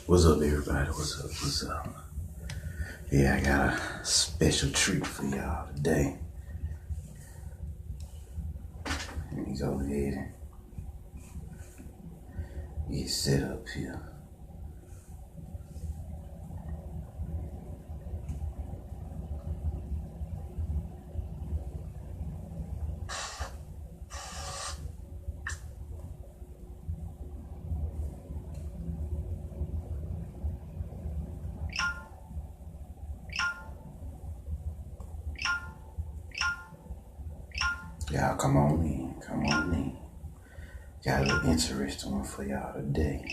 What's up, everybody? What's up? What's up? Yeah, I got a special treat for y'all today. Let me go ahead and get set up here. Y'all come on in, come on in. Got a little interesting one for y'all today.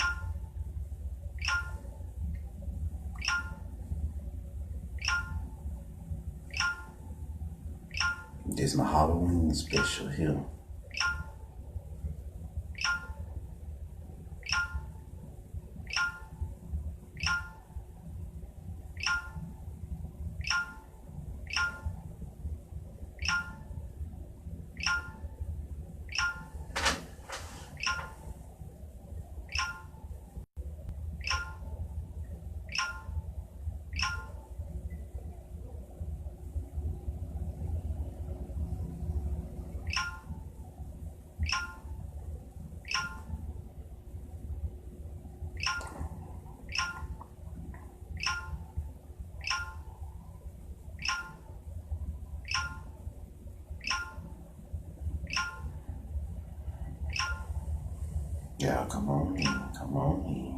This is my Halloween special here. Y'all come on in, come on in.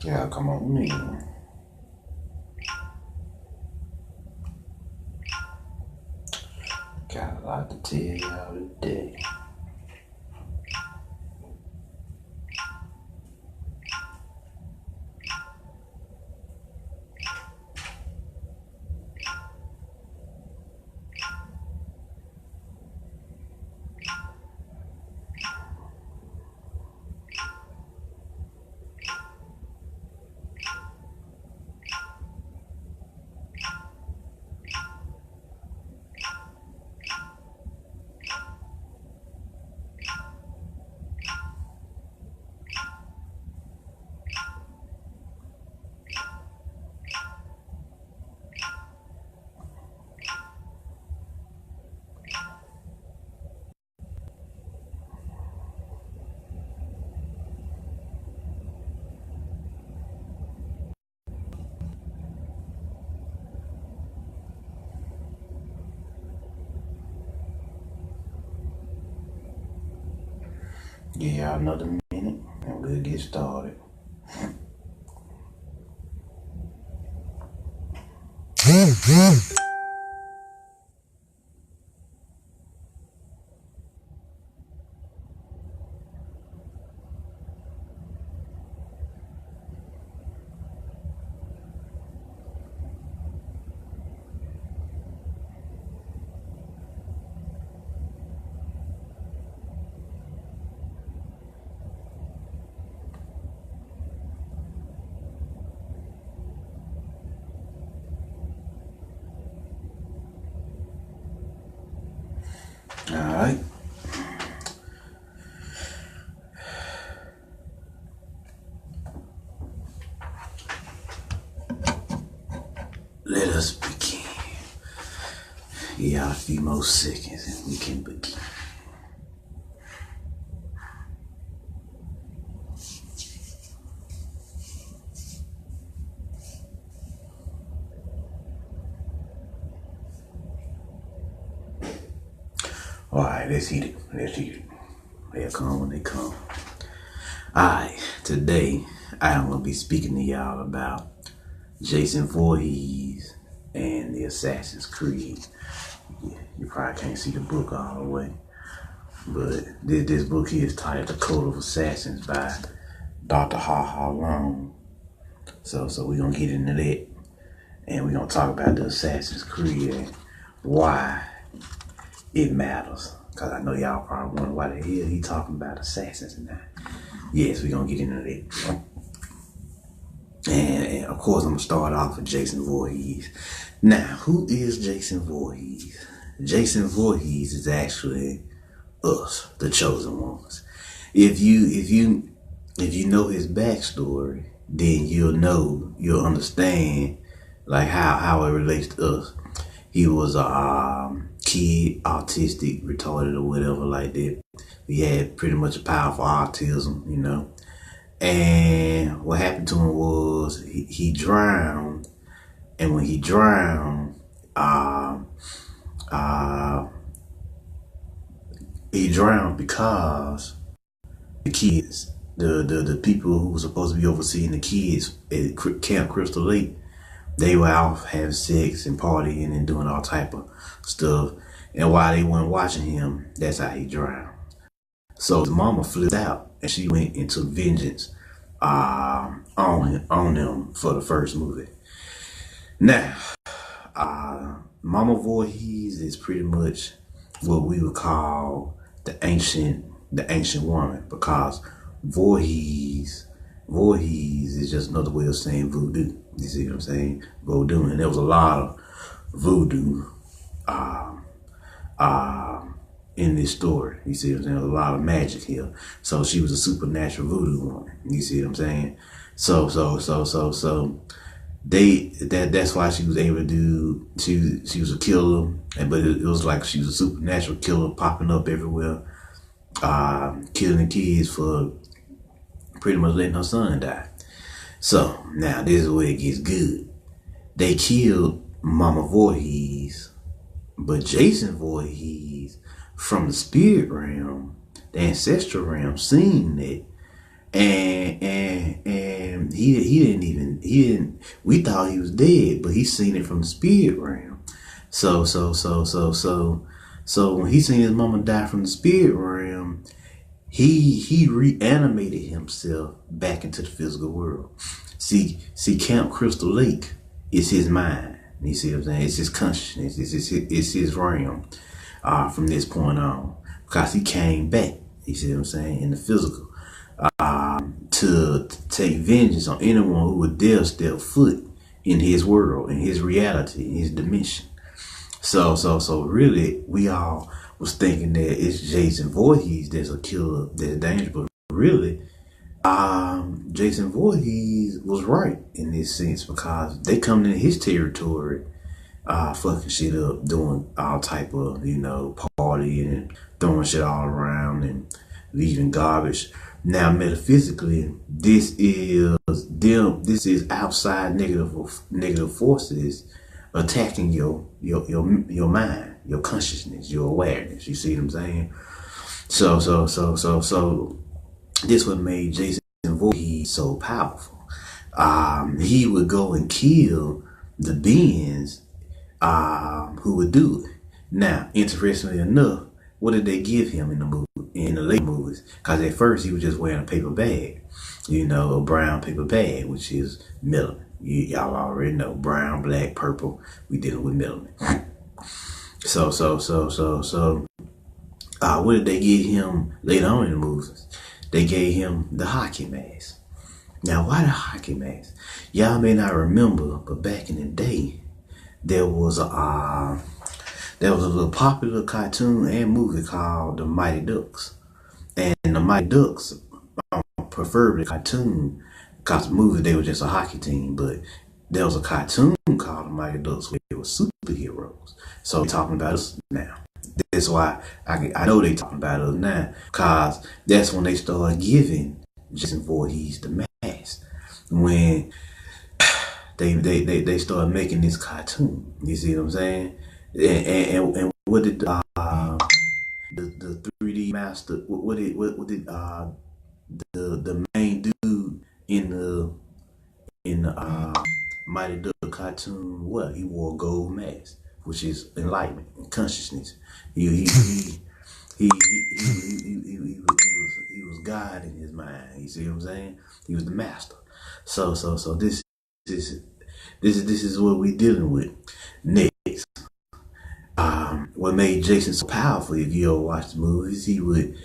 Y'all come on in. Got a lot to tell y'all today. Give y'all another minute and we'll get started. All right. Let us begin. Yeah, a few more seconds and we can begin. Alright, let's heat it. Let's heat it. They'll come when they come. Alright, today I am gonna be speaking to y'all about Jason Voorhees and the Assassin's Creed. Yeah, you probably can't see the book all the way, but this book here is titled The Code of Assassins by Dr. Ha Ha Long. So we're gonna get into that, and we're gonna talk about the Assassin's Creed and why it matters. Cause I know y'all probably wonder why the hell he talking about assassins and that. Yes, we're gonna get into that. And of course, I'm gonna start off with Jason Voorhees. Now, who is Jason Voorhees? Jason Voorhees is actually us, the chosen ones. If you know his backstory, then you'll understand like how it relates to us. He was a kid, autistic, retarded, or whatever like that. He had pretty much a powerful autism, you know. And what happened to him was he drowned, and when he drowned, he drowned because the kids, the people who were supposed to be overseeing the kids at Camp Crystal Lake, they were out having sex and partying and doing all type of stuff. And while they weren't watching him, that's how he drowned. So his mama flipped out and she went into vengeance on them for the first movie. Now, Mama Voorhees is pretty much what we would call the ancient woman, because Vorhees is just another way of saying voodoo. You see what I'm saying? Voodoo. And there was a lot of voodoo in this story. You see what I'm saying? There's a lot of magic here. So she was a supernatural voodoo woman. You see what I'm saying? So that's why she was able to do, she was a killer, but it was like she was a supernatural killer popping up everywhere, killing the kids for pretty much letting her son die. So now this is where it gets good. They killed Mama Voorhees, but Jason Voorhees from the spirit realm, the ancestral realm, seen it, and he didn't. We thought he was dead, but he seen it from the spirit realm. So when he seen his mama die from the spirit realm, he reanimated himself back into the physical world. See, Camp Crystal Lake is his mind. You see what I'm saying? It's his consciousness. It's his realm from this point on, because he came back. You see what I'm saying? In the physical, to take vengeance on anyone who would dare step foot in his world, in his reality, in his dimension. So really, we all was thinking that it's Jason Voorhees that's a killer, that's dangerous, but really, Jason Voorhees was right in this sense, because they come into his territory, fucking shit up, doing all type of, partying and throwing shit all around and leaving garbage. Now, metaphysically, this is outside negative forces attacking your mind, your consciousness, your awareness. You see what I'm saying? So this what made Jason Voorhees so powerful. He would go and kill the beings who would do it. Now, interestingly enough, what did they give him in the later movies? Because at first he was just wearing a paper bag, a brown paper bag, which is melanin. Y'all already know, brown, black, purple. We dealing with melanin. So what did they give him later on in the movies? They gave him the hockey mask. Now, why the hockey mask? Y'all may not remember, but back in the day, there was a little popular cartoon and movie called The Mighty Ducks. And the Mighty Ducks, preferably cartoon, because the movie, they were just a hockey team, but there was a cartoon called The Mighty Ducks where they were superheroes. So they're talking about us now. That's why I know they talking about us now, because that's when they started giving Jason Voorhees the mask. When they started making this cartoon. You see what I'm saying? And what did the 3D master. What did the main dude in the Mighty Duck cartoon? What he wore a gold mask, which is enlightenment and consciousness. He was God in his mind. You see what I'm saying? He was the master. So this is what we dealing with next. What made Jason so powerful? If you ever watch the movies, he would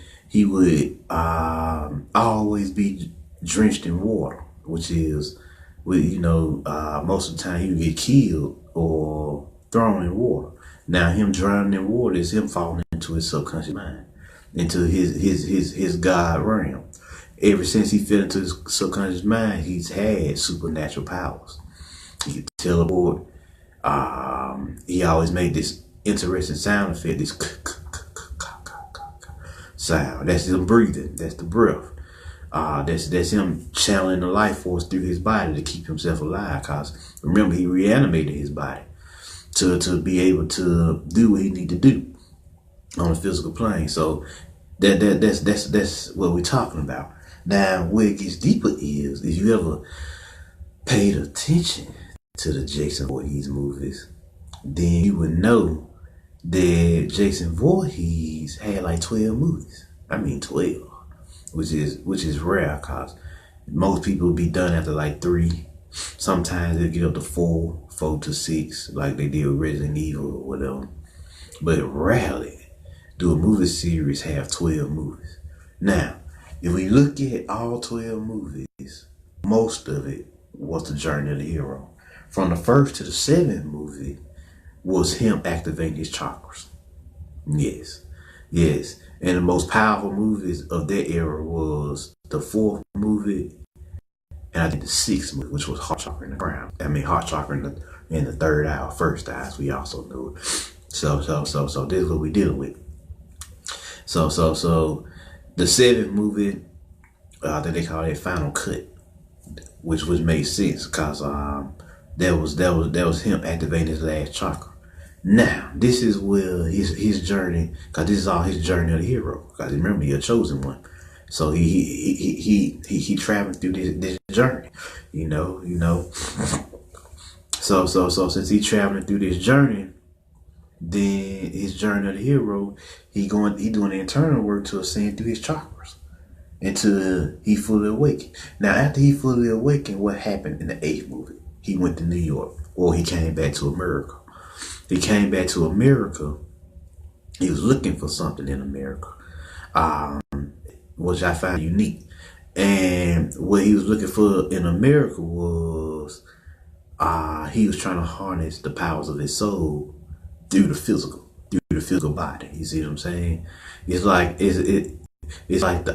always be drenched in water, which is, most of the time he would get killed or thrown in water. Now him drowning in water is him falling into his subconscious mind, into his God realm. Ever since he fell into his subconscious mind, he's had supernatural powers. He could teleport. He always made this interesting sound effect, this sound. That's him breathing. That's the breath. That's him channeling the life force through his body to keep himself alive. Cause remember, he reanimated his body to be able to do what he need to do on a physical plane. So that's what we're talking about. Now, where it gets deeper is, if you ever paid attention to the Jason Voorhees movies, then you would know that Jason Voorhees had like 12 movies. I mean 12, which is rare, cause most people be done after like 3. Sometimes they get up to 4 to 6, like they did with Resident Evil or whatever. But rarely do a movie series have 12 movies. Now, if we look at all 12 movies, most of it was the journey of the hero. From the first to the 7th movie was him activating his chakras. Yes. And the most powerful movies of that era was the 4th movie and I think the 6th movie, which was Heart Chakra in the Crown. I mean Heart Chakra in the third eye, or first eye, as we also knew it. So this is what we're dealing with. So the 7th movie, that they call it Final Cut, which made sense because that was him activating his last chakra. Now, this is where his journey, because this is all his journey of the hero. Because remember, he a chosen one. So he traveling through this journey, you know. So since he traveling through this journey, then his journey of the hero, he doing the internal work to ascend through his chakras until he fully awakened. Now, after he fully awakened, what happened in the 8th movie? He went to New York, or he came back to America. He came back to America. He was looking for something in America, which I found unique. And what he was looking for in America was he was trying to harness the powers of his soul through the physical body. You see what I'm saying? It's like it's like the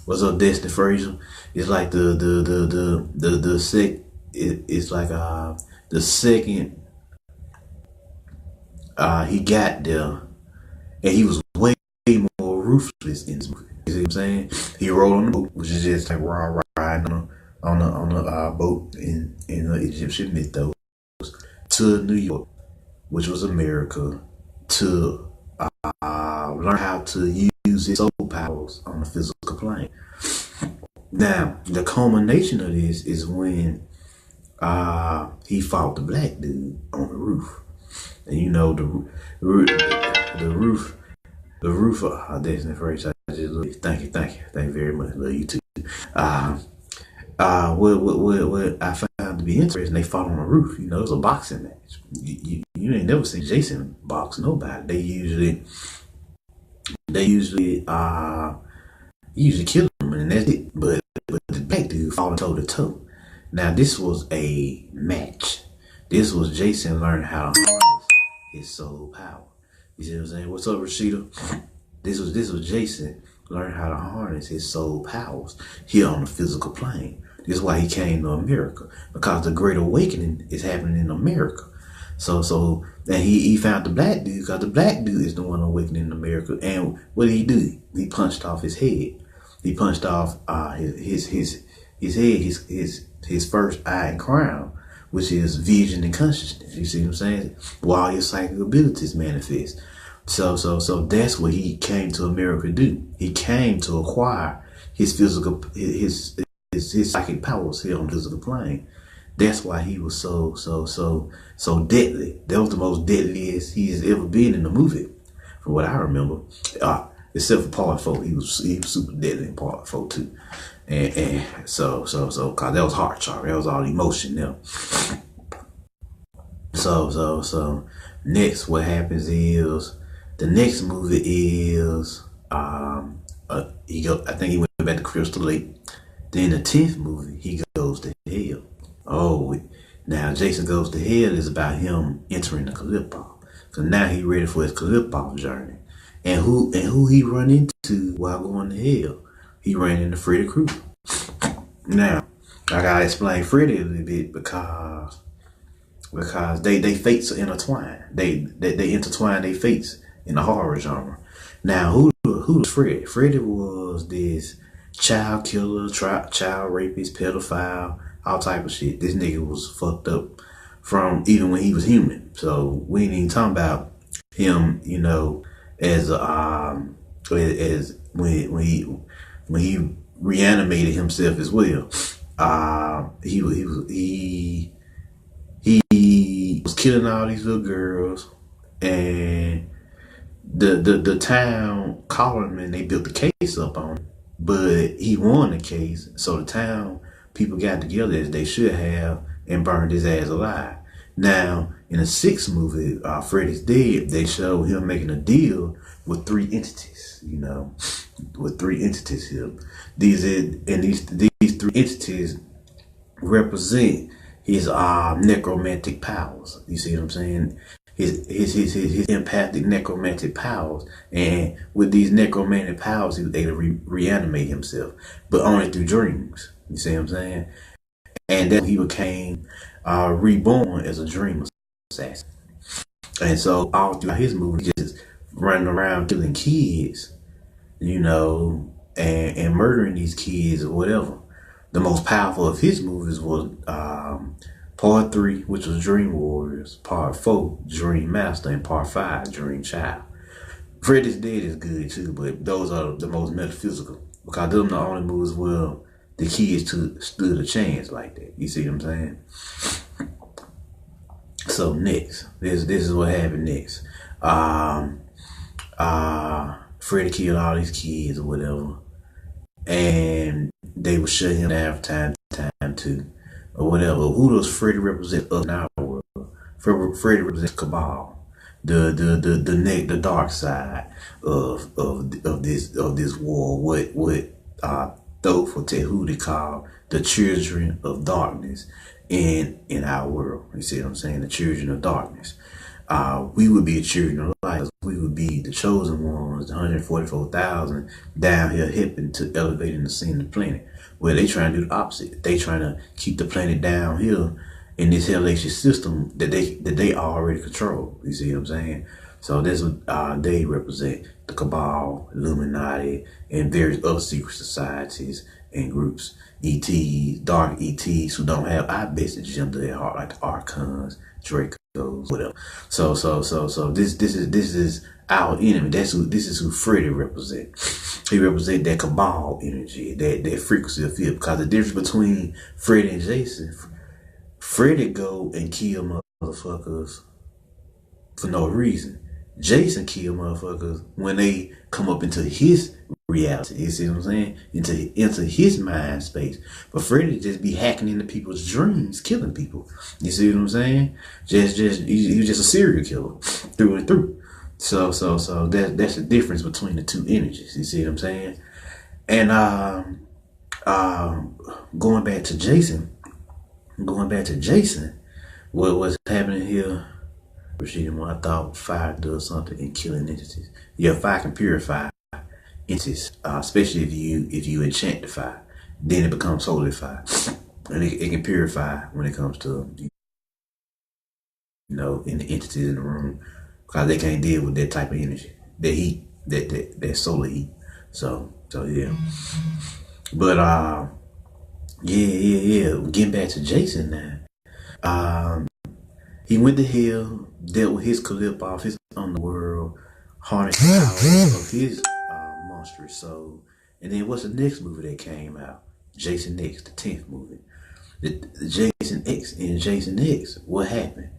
what's up, Destiny Fraser? It's like it's like the second he got there, and he was way more ruthless in this movie. You see what I'm saying? He rode on the boat, which is just like riding on the boat in the Egyptian mythos, to New York, which was America, to learn how to use his soul powers on the physical plane. Now, the culmination of this is when he fought the black dude on the roof. And you know, the roof Destiny Fraser, I just love you. Thank you very much. Love you too. What I found to be interesting, they fought on the roof. You know, it was a boxing match. You ain't never seen Jason box nobody. They usually kill him, and that's it. But the black dude fought toe to toe. Now this was a match. This was Jason learning how to harness his soul power. You see what I'm saying? What's up, Rashida? This was Jason learning how to harness his soul powers here on the physical plane. This is why he came to America, because the Great Awakening is happening in America. So and he found the black dude, because the black dude is the one awakening in America. And what did he do? He punched off his head. He punched off his head, his first eye and crown, which is vision and consciousness. You see what I'm saying? While your psychic abilities manifest. So that's what he came to America to do. He came to acquire his physical, his psychic powers here on the physical plane. That's why he was so deadly. That was the most deadliest he has ever been in the movie, from what I remember. Except for part 4, he was super deadly in part 4 too. And cause that was heart chart. That was all emotion there. So next what happens is the next movie is I think he went back to Crystal Lake. Then the 10th movie he goes to hell. Oh, now Jason Goes to Hell is about him entering the Calypso. Cause now he ready for his Calypso journey. And who he run into while going to hell? He ran into Freddy Krueger. Now, I gotta explain Freddy a little bit because they fates are intertwined. They intertwine their fates in the horror genre. Now, who was Freddy? Freddy was this child killer, child rapist, pedophile, all type of shit. This nigga was fucked up from even when he was human. So we ain't even talking about him, as as when he reanimated himself as well. He was killing all these little girls, and the town called him and they built the case up on him. But he won the case, so the town people got together as they should have and burned his ass alive. Now, in the 6th movie, Freddy's Dead, they show him making a deal with 3 entities, with 3 entities here. These 3 entities represent his necromantic powers. You see what I'm saying? His empathic necromantic powers, and with these necromantic powers, he was able to reanimate himself, but only through dreams. You see what I'm saying? And then he became reborn as a dream assassin. And so all throughout his movie, just running around killing kids, and murdering these kids or whatever. The most powerful of his movies was Part 3, which was Dream Warriors, Part 4, Dream Master, and Part 5, Dream Child. Freddy's Dead is good too, but those are the most metaphysical, because them the only movies where the kids stood a chance like that. You see what I'm saying? So next, this is what happened next. Freddy killed all these kids or whatever, and they would shut him down from time to or whatever. Who does Freddy represent up in our world? Freddy represents Cabal, the dark side of this war. What Thoth Tehuti called the children of darkness in our world. You see what I'm saying? The children of darkness. We would be the children of light. We would be the chosen ones, the 144,000 down here helping to elevating the scene of the planet. Well, they trying to do the opposite. They trying to keep the planet down here in this hellacious system that they already control. You see what I'm saying? So this what they represent: the Cabal, Illuminati, and various other secret societies and groups. ETs, dark ETs who don't have our best agenda at heart, like the Archons, Dracos, whatever. So this is our enemy. This is who Freddy represents. He represents that Cabal energy, that frequency of fear. Because the difference between Freddy and Jason, Freddy go and kill motherfuckers for no reason. Jason kill motherfuckers when they come up into his reality. You see what I'm saying? Into his mind space. But Freddy just be hacking into people's dreams, killing people. You see what I'm saying? He was just a serial killer through and through. So that's the difference between the two energies. You see what I'm saying? And going back to Jason, what was happening here? I thought fire does something in killing entities. Yeah, fire can purify entities, especially if you enchant the fire. Then it becomes holy fire, and it can purify when it comes to in the entities in the room, because they can't deal with that type of energy, that heat, that solar heat. So yeah. But yeah. Getting back to Jason now. He went to hell, dealt with his Calypso, his underworld, harness the power of his monstrous soul. And then what's the next movie that came out? Jason X, the 10th movie. The Jason X. In Jason X, what happened?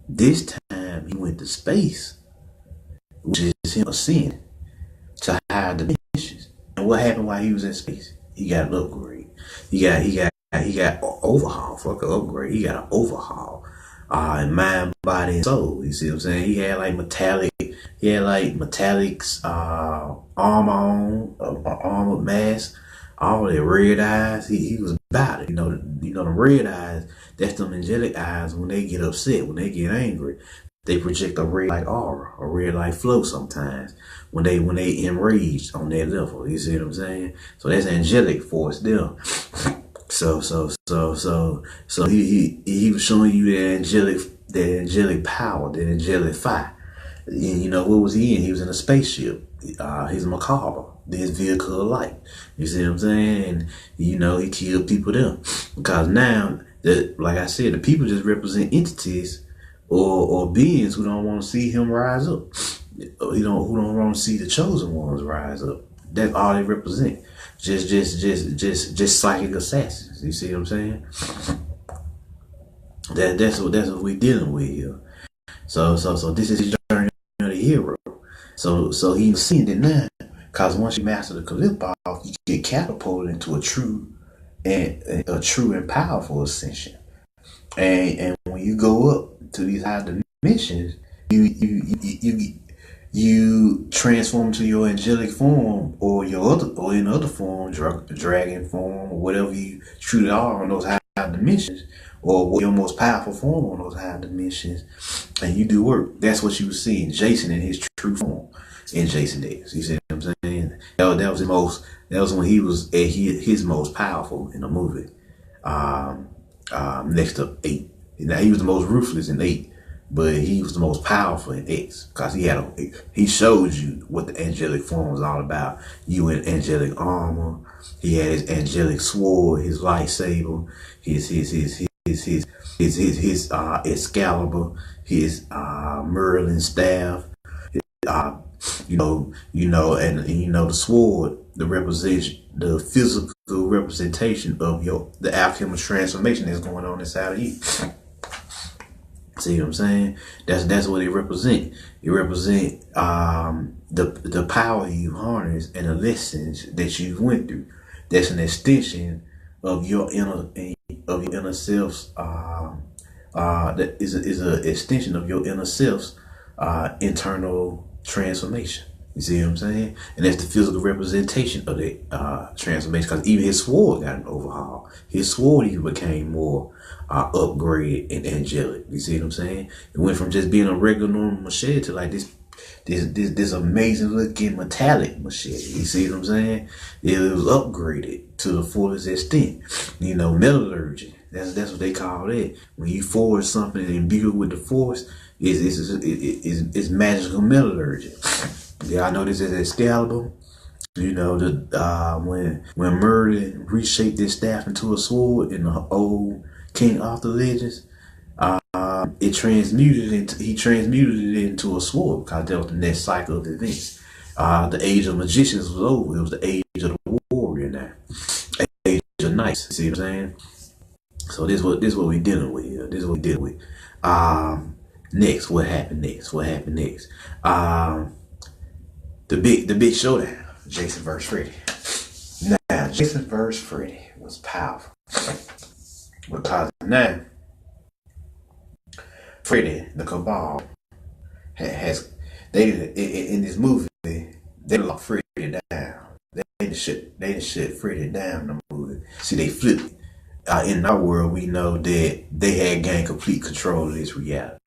This time he went to space, which is him ascending to higher dimensions. And what happened while he was in space? He got an upgrade. He got overhaul. Fuck an upgrade. He got an overhaul. In mind, body, and soul. You see what I'm saying? He had like metallics, armor on, armored mask, all that red eyes. He was about it. The red eyes. That's them angelic eyes. When they get upset, when they get angry, they project a red light aura, a red light flow sometimes when they enraged on that level. You see what I'm saying? So that's angelic force there. So he was showing you that angelic power, that angelic fire. And what was he in? He was in a spaceship. He's a macabre, this vehicle of light. You see what I'm saying? And he killed people there. Because now like I said, the people just represent entities or beings who don't want to see him rise up. Who don't want to see the chosen ones rise up. That's all they represent. Just psychic assassins. You see what I'm saying? That's what we're dealing with here. So this is his journey of the hero. So he's seeing it now. Cause once you master the Calypso, you get catapulted into a true and powerful ascension. And when you go up to these high dimensions, you transform to your angelic form or in other form, dragon form, or whatever you truly are on those high dimensions, or your most powerful form on those high dimensions, and you do work. That's what you were seeing Jason in his true form in Jason X. You see what I'm saying? That was when he was at his most powerful in the movie. Next to 8. Now he was the most ruthless in 8, but he was the most powerful in X because he showed you what the angelic form was all about. You in angelic armor. He had his angelic sword, his lightsaber, his Excalibur, his Merlin staff. The sword, the physical representation of the alchemist transformation that's going on inside of you. See what I'm saying? That's what it represent. It represent the power you harness and the lessons that you went through. That's an extension of your inner self's. That is an extension of your inner self's internal transformation. You see what I'm saying? And that's the physical representation of the transformation. Because even his sword got an overhaul. His sword even became more upgraded and angelic. You see what I'm saying? It went from just being a regular normal machete to like this amazing looking metallic machete. You see what I'm saying? It was upgraded to the fullest extent. Metallurgy. That's what they call it. When you forge something and imbue it with the force, it's magical metallurgy. Yeah, I know this is Excalibur. When Merlin reshaped his staff into a sword in the old King Arthur legends, he transmuted it into a sword because that was the next cycle of events. The age of magicians was over. It was the age of the warrior now. Age of knights. See what I'm saying? So this what we dealing with here. This is what we dealing with. Next, what happened next? The big showdown. Jason versus Freddy. Now, Jason versus Freddy was powerful because now Freddy, the Cabal, in this movie they locked Freddy down. They just shut Freddy down in the movie. See, they flipped it. In our world, we know that they had gained complete control of this reality.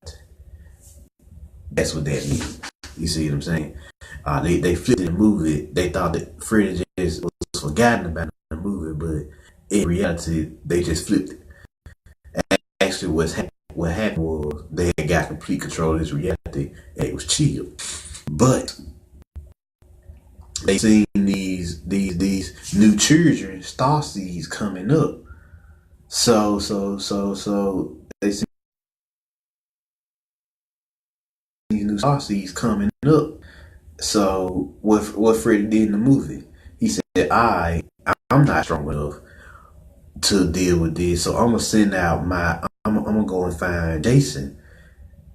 That's what that means. You see what I'm saying? They flipped the movie. They thought that Freddy just was forgotten about in the movie, but in reality, they just flipped it. And actually, what happened was they had got complete control of this reality, and it was chill. But they seen these new children, star seeds coming up. So they see these new star seeds coming up. So two star seeds coming up. So what Freddie did in the movie, he said, I'm not strong enough to deal with this, so I'm gonna send out I'm gonna go and find Jason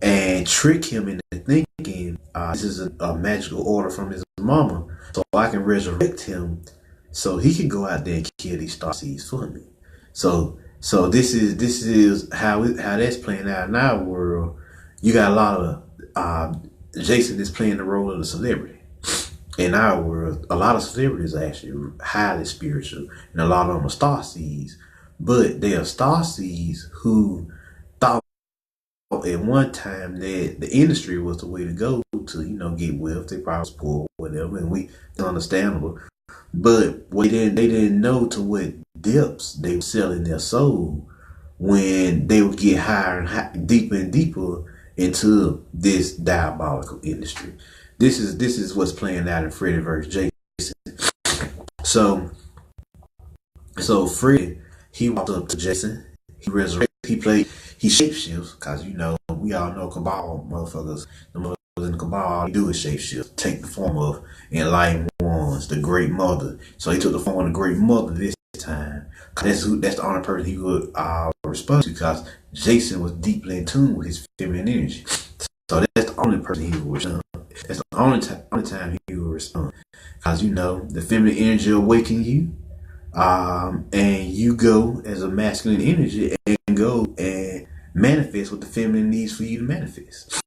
and trick him into thinking this is a magical order from his mama, so I can resurrect him, so he can go out there and kill these star seeds for me. So this is how that's playing out in our world. You got a lot of Jason is playing the role of the celebrity. In our world, a lot of celebrities are actually highly spiritual, and a lot of them are star seeds. But they are star seeds who thought at one time that the industry was the way to go to, get wealth. They probably was poor, whatever, and it's understandable. But they didn't know to what depths they were selling their soul when they would get higher and deeper and deeper into this diabolical industry. This is what's playing out in Freddie versus Jason. So Freddie, he walked up to Jason. He resurrected. He shapeshifts, because we all know Cabal motherfuckers. The motherfuckers in the Cabal, all they do is shapeshift, take the form of enlightened ones, the Great Mother. So he took the form of the Great Mother this time. That's the only person he would respond to, because Jason was deeply in tune with his feminine energy. So that's the only person he would respond. That's the only time he will respond, because the feminine energy awaken you, and you go as a masculine energy and go and manifest what the feminine needs for you to manifest.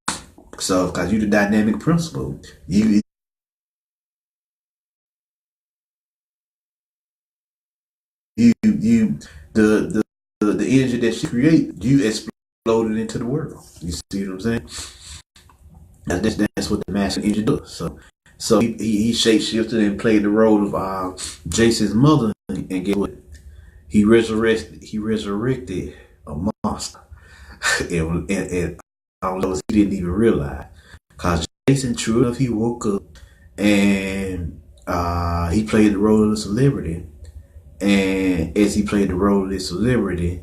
So, because you're the dynamic principle, you the energy that you create, you explode it into the world. You see what I'm saying? That's what the masculine energy does. So he shapeshifted and played the role of Jason's mother, and get what? He resurrected a monster. and I don't know, he didn't even realize. Because Jason, true enough, he woke up and he played the role of the celebrity. And as he played the role of this celebrity,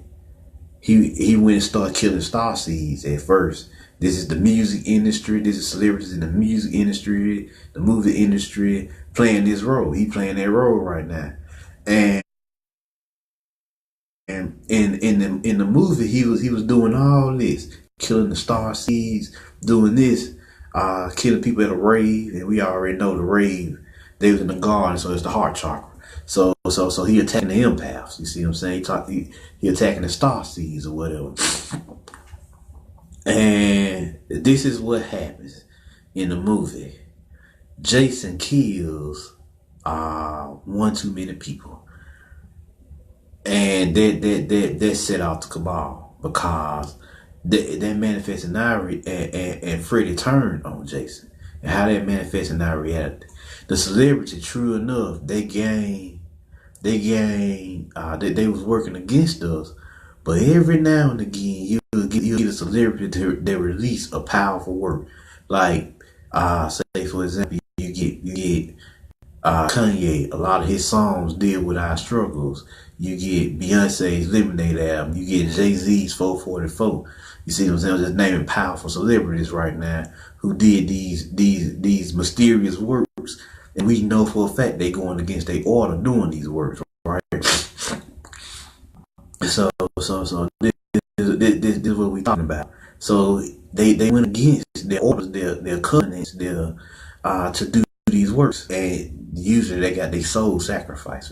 he went and started killing star seeds at first. This is the music industry. This is celebrities in the music industry, the movie industry, playing this role. He playing that role right now. And in the movie, he was doing all this, killing the star seeds, doing this, killing people at a rave. And we already know the rave, they was in the garden, so it's the heart chakra. So he attacking the empaths. You see what I'm saying? He attacking the star seeds or whatever. And this is what happens in the movie. Jason kills one too many people, and that set out the Cabal, because that manifests in our and Freddie turned on Jason, and how that manifests in our reality. The celebrity, true enough, they was working against us, but every now and again you'll get a celebrity that release a powerful work. Like say for example, you get Kanye. A lot of his songs deal with our struggles. You get Beyonce's Lemonade album. You get Jay-Z's 444. You see what I'm saying? I'm just naming powerful celebrities right now who did these mysterious works, and we know for a fact they going against their order doing these works, right? So this is what we talking about. So they went against their orders, their covenants, their to do these works, and usually they got their soul sacrificed.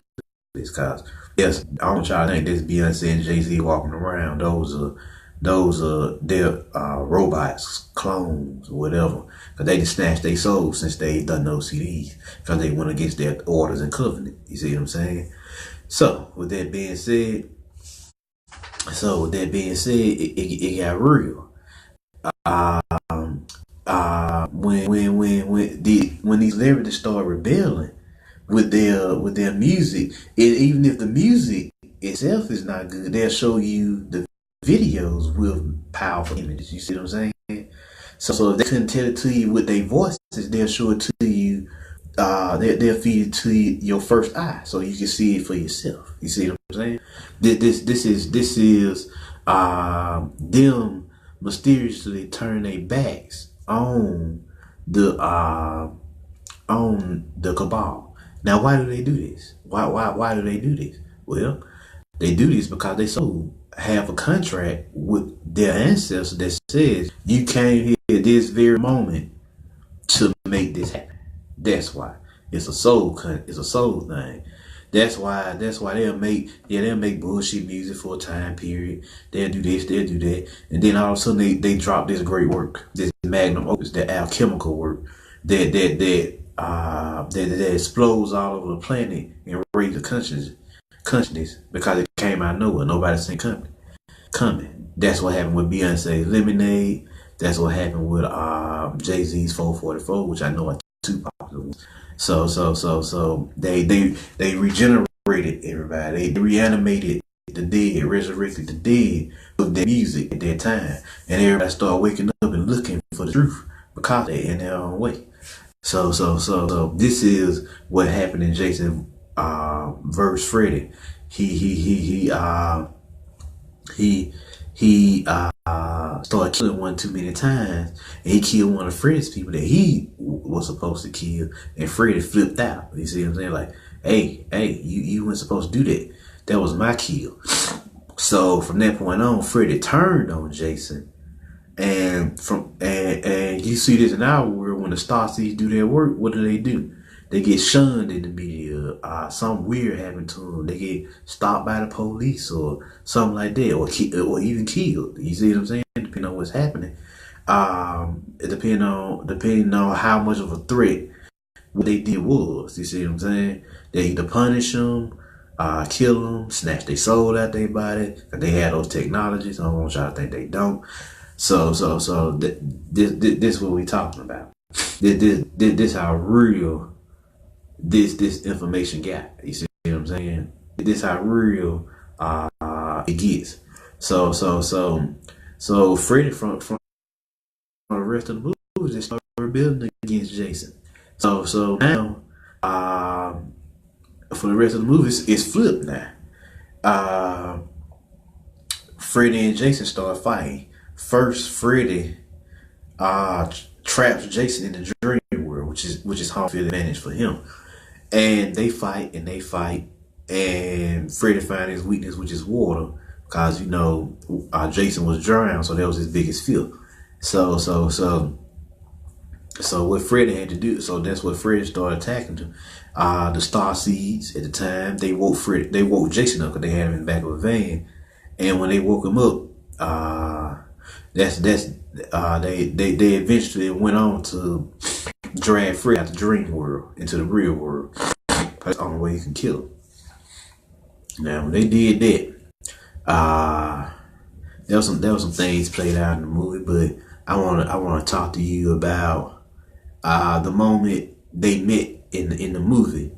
Because yes, I don't try to think this Beyonce and Jay-Z walking around. Those are their robots, clones, or whatever. Because they just snatched their souls since they done those CDs. Because they went against their orders and covenant. You see what I'm saying? So with that being said, it got real. When these celebrities start rebelling with their music, even if the music itself is not good, they'll show you the videos with powerful images. You see what I'm saying? So if they couldn't tell it to you with their voices, they'll show it to you. They'll feed it to you, your first eye, so you can see it for yourself. You see what I'm saying? This is them mysteriously turn their backs on the cabal. Now, why do they do this? Why do they do this? Well, they do this because they so have a contract with their ancestors that says you came here at this very moment to make this happen. That's why it's a it's a soul thing. That's why they'll make bullshit music for a time period. They'll do this, they'll do that, and then all of a sudden they drop this great work, this magnum opus, that alchemical work that explodes all over the planet and raises consciousness because it came out of nowhere. Nobody seen coming. That's what happened with Beyonce's Lemonade. That's what happened with Jay-Z's 444, which I know are two popular ones. So they regenerated everybody. They reanimated the dead, resurrected the dead with their music at that time, and everybody started waking up and looking for the truth because they in their own way. So this is what happened in Jason verse Freddy. He started killing one too many times, and he killed one of Freddy's people that he was supposed to kill, and Freddy flipped out. You see what I'm saying? Like, hey, you weren't supposed to do that. That was my kill. So from that point on, Freddy turned on Jason. And you see this in our world when the Starseeds do their work. What do? They get shunned in the media. Something weird happened to them. They get stopped by the police or something like that, or even killed. You see what I'm saying? Depending on what's happening. Depending on how much of a threat what they did was. You see what I'm saying? They either punish them, kill them, snatch their soul out their body. Cause they had those technologies. I don't want y'all to think they don't. So this what we talking about. This how real this information got. You see what I'm saying? This how real it gets. So Freddy from the rest of the movie just started rebelling against Jason. So now for the rest of the movie it's flipped now. Freddy and Jason start fighting. First, Freddy traps Jason in the dream world, which is hard field advantage for him. And they fight, and Freddy finds his weakness, which is water, because Jason was drowned, so that was his biggest fear. So what Freddy had to do, so that's what Freddy started attacking him. The Starseeds at the time, they woke Jason up because they had him in the back of a van, and when they woke him up, they eventually went on to drag Freddy out the dream world into the real world. That's the only way you can kill him. Now when they did that, there was some things played out in the movie, but I wanna talk to you about the moment they met in the movie.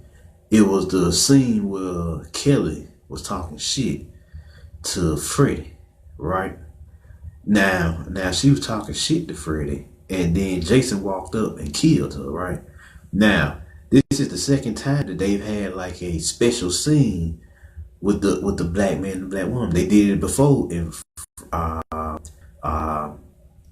It was the scene where Kelly was talking shit to Freddy, right? Now she was talking shit to Freddy, and then Jason walked up and killed her, right? Now, this is the second time that they've had like a special scene with the black man and the black woman. They did it before in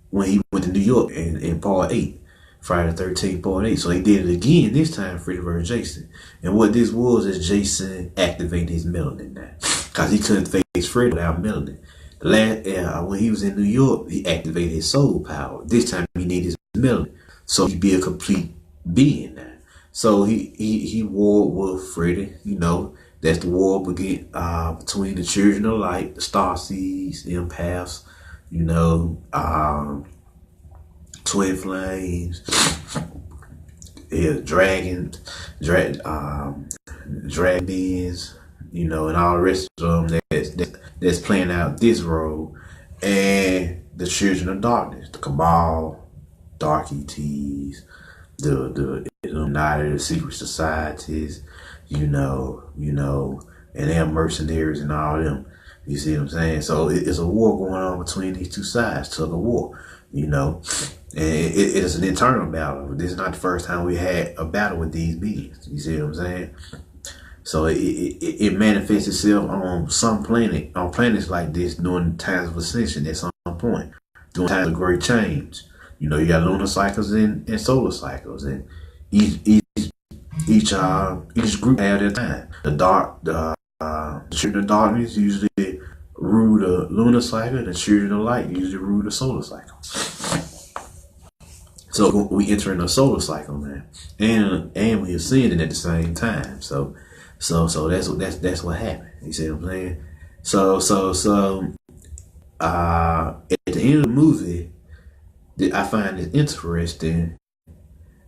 when he went to New York in part 8, Friday the 13th, part 8. So they did it again, this time Freddy versus Jason. And what this was is Jason activated his melanin now, because he couldn't face Freddy without melanin. When he was in New York, he activated his soul power. This time he needed his melanin, so he'd be a complete being now. So he warred with Freddy. That's the war between the children of light, the Starseeds, empaths, twin flames, dragons, drag beings, and all the rest of them that's playing out this role, and the children of darkness, the cabal, dark ETs, the United, the secret societies, and they're mercenaries and all them. You see what I'm saying? So it's a war going on between these two sides, tug of war, and it is an internal battle. This is not the first time we had a battle with these beings. You see what I'm saying? So it manifests itself on planets like this during times of ascension at some point, during times of great change. You got lunar cycles and solar cycles, and each each each group have their time. The children of darkness usually rule the lunar cycle, and the children of light usually rule the solar cycle. So we enter in a solar cycle, man, and we ascending at the same time. So that's what happened. You see what I'm saying? At the end of the movie, I find it interesting.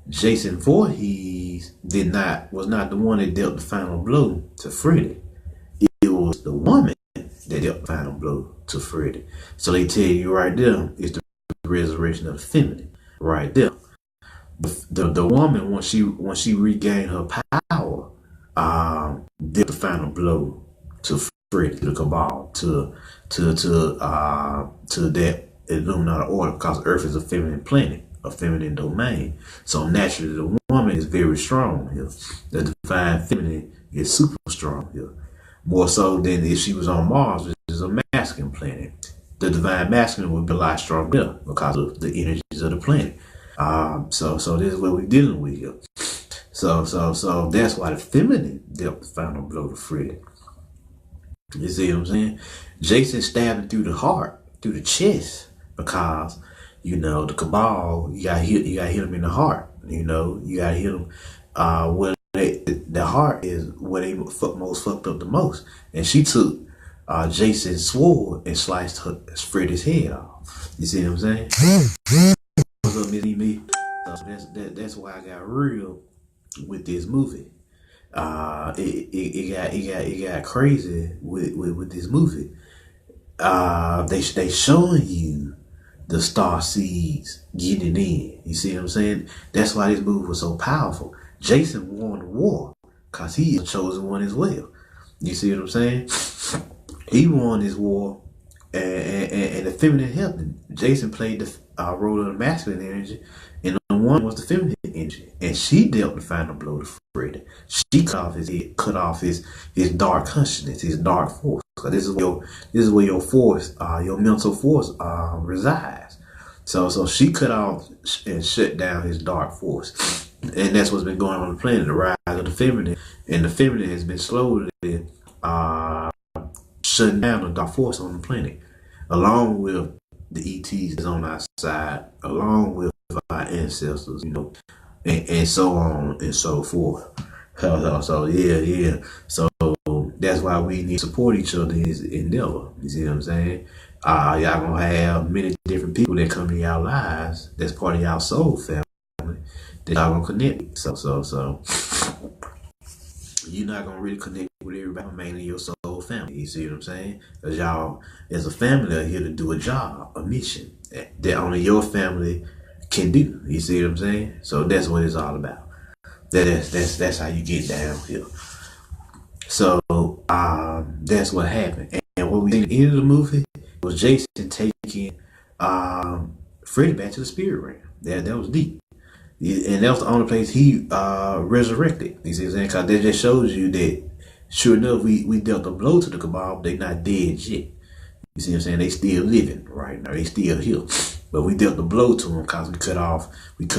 Jason Voorhees was not the one that dealt the final blow to Freddy. It was the woman that dealt the final blow to Freddy. So they tell you right there, it's the resurrection of the feminine, right there. The woman, once she regained her power, did the final blow to Freddy, to the Cabal, to that Illuminati order, because Earth is a feminine planet, a feminine domain. So naturally, the woman is very strong here. The divine feminine is super strong here, more so than if she was on Mars, which is a masculine planet. The divine masculine would be a lot stronger because of the energies of the planet. So this is what we're dealing with here. So that's why the feminine dealt the final blow to Freddy. You see what I'm saying? Jason stabbed him through the heart, through the chest, because the Cabal, you gotta hit him in the heart. You gotta hit him where the heart is where they most fucked up the most. And she took Jason's sword and sliced Freddy's head off. You see what I'm saying? What's up, Miss Me? So that's why I got real with this movie. It got crazy with this movie. They showing you the star seeds getting in. You see what I'm saying? That's why this movie was so powerful. Jason won the war because he is the chosen one as well. You see what I'm saying? He won this war, and the feminine helped him. Jason played the role of the masculine energy, and the one was the feminine energy, and she dealt the final blow to Freddy. She cut off his dark consciousness, his dark force. So this is where your force, your mental force, resides. So she cut off and shut down his dark force, and that's what's been going on the planet, the rise of the feminine, and the feminine has been slowly shutting down the dark force on the planet, along with the ETs on our side, along with our ancestors, and so on and so forth. So yeah. So that's why we need to support each other in this endeavor. You see what I'm saying? Y'all gonna have many different people that come in y'all lives. That's part of y'all soul family that y'all gonna connect with. So you're not gonna really connect with everybody, mainly your soul family. You see what I'm saying? Because y'all, as a family, are here to do a job, a mission that only your family can do. You see what I'm saying? So that's what it's all about. That's how you get down here. So that's what happened. And what we see at the end of the movie was Jason taking Freddy back to the spirit realm. That was deep. And that was the only place he resurrected. You see what I'm saying? Because that just shows you that, sure enough, we dealt a blow to the Cabal, but they're not dead yet. You see what I'm saying? They still living right now. They still here. But we dealt the blow to him because we cut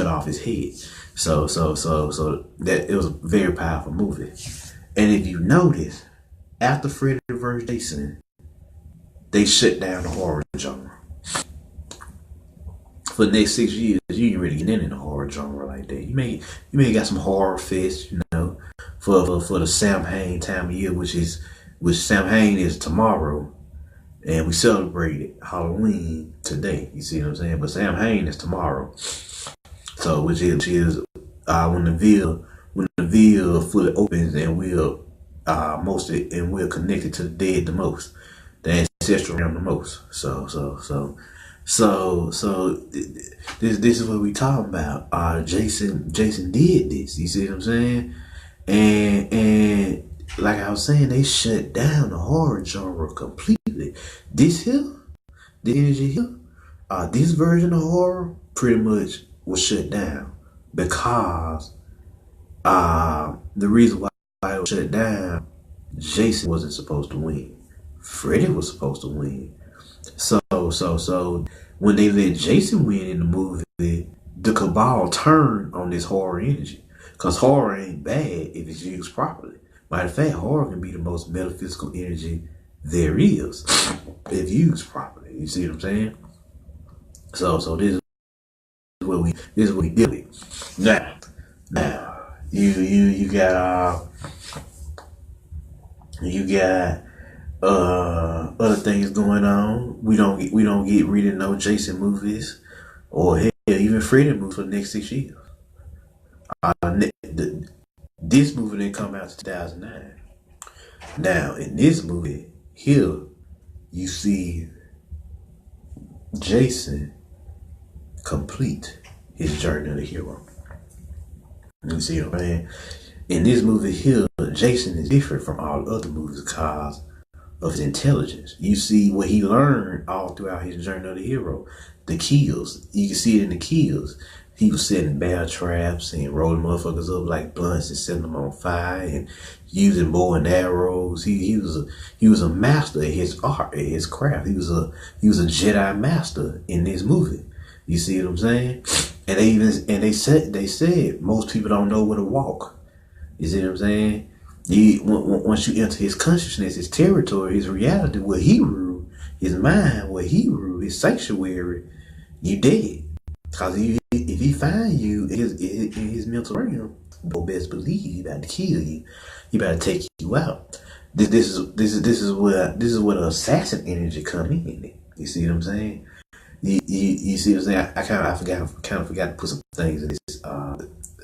off his head. So that it was a very powerful movie. And if you notice, after Freddy vs. Jason, they shut down the horror genre. For the next 6 years, you ain't really getting in the horror genre like that. You may got some horror fest, for the Samhain time of year, which Samhain is tomorrow, and we celebrated Halloween today. You see what I'm saying? But Samhain is tomorrow. So which is when the veil fully opens, and we're connected to the dead the most, the ancestral realm the most. So this is what we talking about. Jason did this. You see what I'm saying? And like I was saying, they shut down the horror genre completely. This here, the energy here, this version of horror pretty much was shut down because the reason why it was shut down, Jason wasn't supposed to win. Freddy was supposed to win. So when they let Jason win in the movie, the cabal turned on this horror energy. Because horror ain't bad if it's used properly. Matter of fact, horror can be the most metaphysical energy there is if used properly. You see what I'm saying? So this is what we deal with. Now you got other things going on. We don't get really no Jason movies or hell, even Freddy movies for the next 6 years. This movie didn't come out in 2009. Now in this movie here, you see Jason complete his journey of the hero. You see what I'm saying? In this movie here, Jason is different from all other movies because of his intelligence. You see what he learned all throughout his journey of the hero. The kills. You can see it in the kills. He was setting bear traps and rolling motherfuckers up like blunts and setting them on fire and using bow and arrows. He was a master at his art, at his craft. He was a Jedi master in this movie. You see what I'm saying? And they said most people don't know where to walk. You see what I'm saying? Once you enter his consciousness, his territory, his reality, where he ruled, his mind, where he ruled, his sanctuary, you dead. Because if he find you in his mental realm, you best believe he about to kill you. He about to take you out. This is where assassin energy come in. You see what I'm saying? You see what I'm saying? I kind of forgot to put some things in this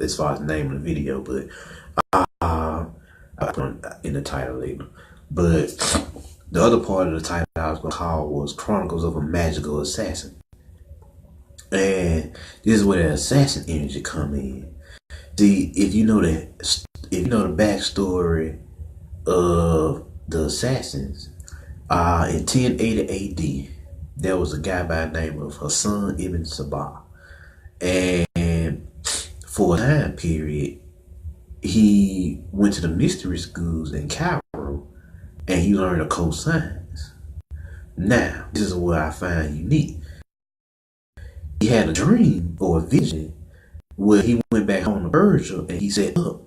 as far as the name of the video, but I put in the title later. But the other part of the title I was going to call was Chronicles of a Magickal Assassin. And this is where the assassin energy come in. See, if you know the backstory of the assassins, in 1080 AD, there was a guy by the name of Hassan ibn Sabah, and for a time period, he went to the mystery schools in Cairo, and he learned occult science. Now, this is what I find unique. He had a dream or a vision where he went back home to Persia and he set up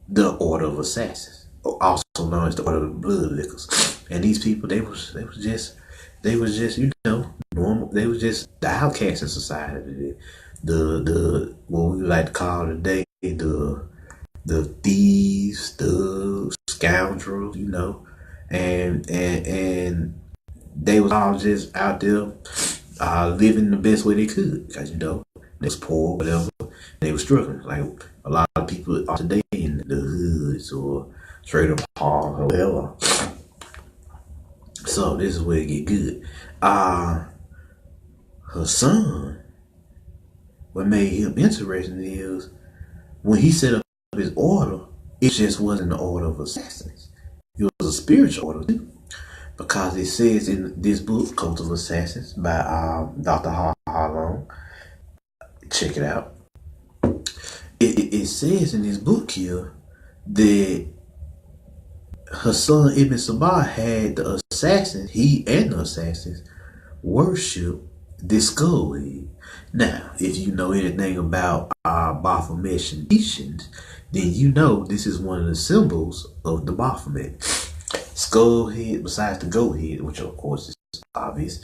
the Order of Assassins, also known as the Order of the Bloodlickers. And these people, they was just normal. They was just the outcasts in society. The what we like to call today the thieves, the scoundrels, and they was all just out there living the best way they could, because they was poor, whatever. They were struggling like a lot of people are today in the hoods or straight up hard or whatever. So this is where it get good. Her son, what made him interesting is when he set up his order, it just wasn't the order of assassins. It was a spiritual order too. Because it says in this book, Cult of Assassins by Dr. Harlon. Check it out. It says in this book here that Hassan ibn Sabah had the assassins, he and the assassins, worship this skull head. Now, if you know anything about Baphomet Shantians, then you know this is one of the symbols of the Baphomet. Skull head, besides the goat head, which of course is obvious,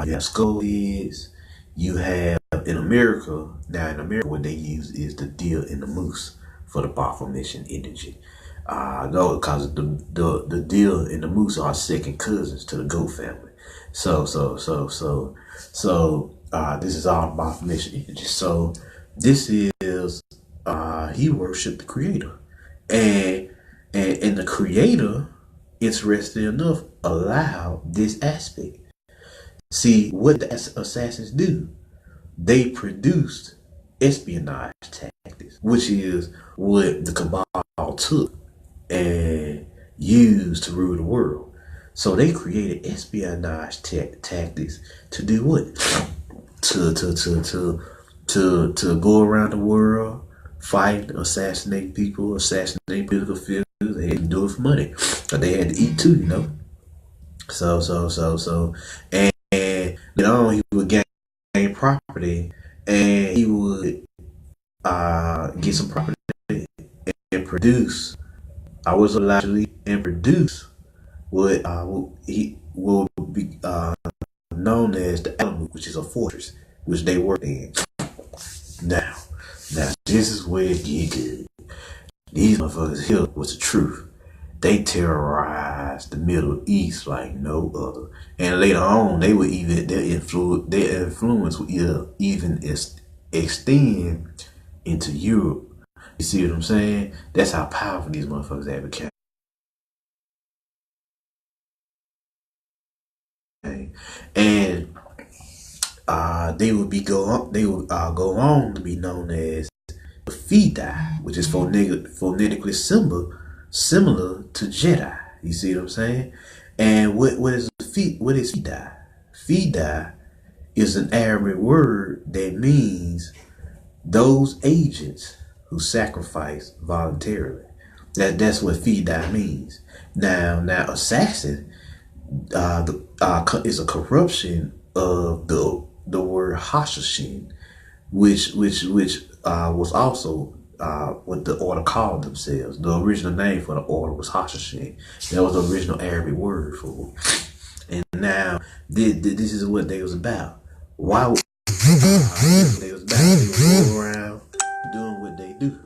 you have skull heads. You have in America what they use is the deer and the moose for the Baphomet energy. No, because the deer and the moose are second cousins to the goat family. So this is all Baphomet energy. So this is he worshipped the creator, and the creator, interesting enough, allowed this aspect. See, what the assassins do, they produced espionage tactics, which is what the cabal took and used to rule the world. So they created espionage tactics to do what? To go around the world, fight, assassinate people, assassinate political figures. They had to do it for money, but they had to eat too, So, and later on he would gain property and he would get some property and produce. I was allowed and produce what he will be known as the Alamo, which is a fortress, which they worked in. Now, now this is where it get good. These motherfuckers here was the truth. They terrorized the Middle East like no other. And later on, they would even their influence would even extend into Europe. You see what I'm saying? That's how powerful these motherfuckers have become. And they would go on to be known as Fidai, which is phonetically similar to Jedi. You see what I'm saying? And what is Fidai? Fidai is an Arabic word that means those agents who sacrifice voluntarily. That's what Fidai means. Now assassin is a corruption of the word Hashashin, which was also what the order called themselves. The original name for the order was Hashashin. That was the original Arabic word for it. And now this is what they was about. Why? They was about. They was going around doing what they do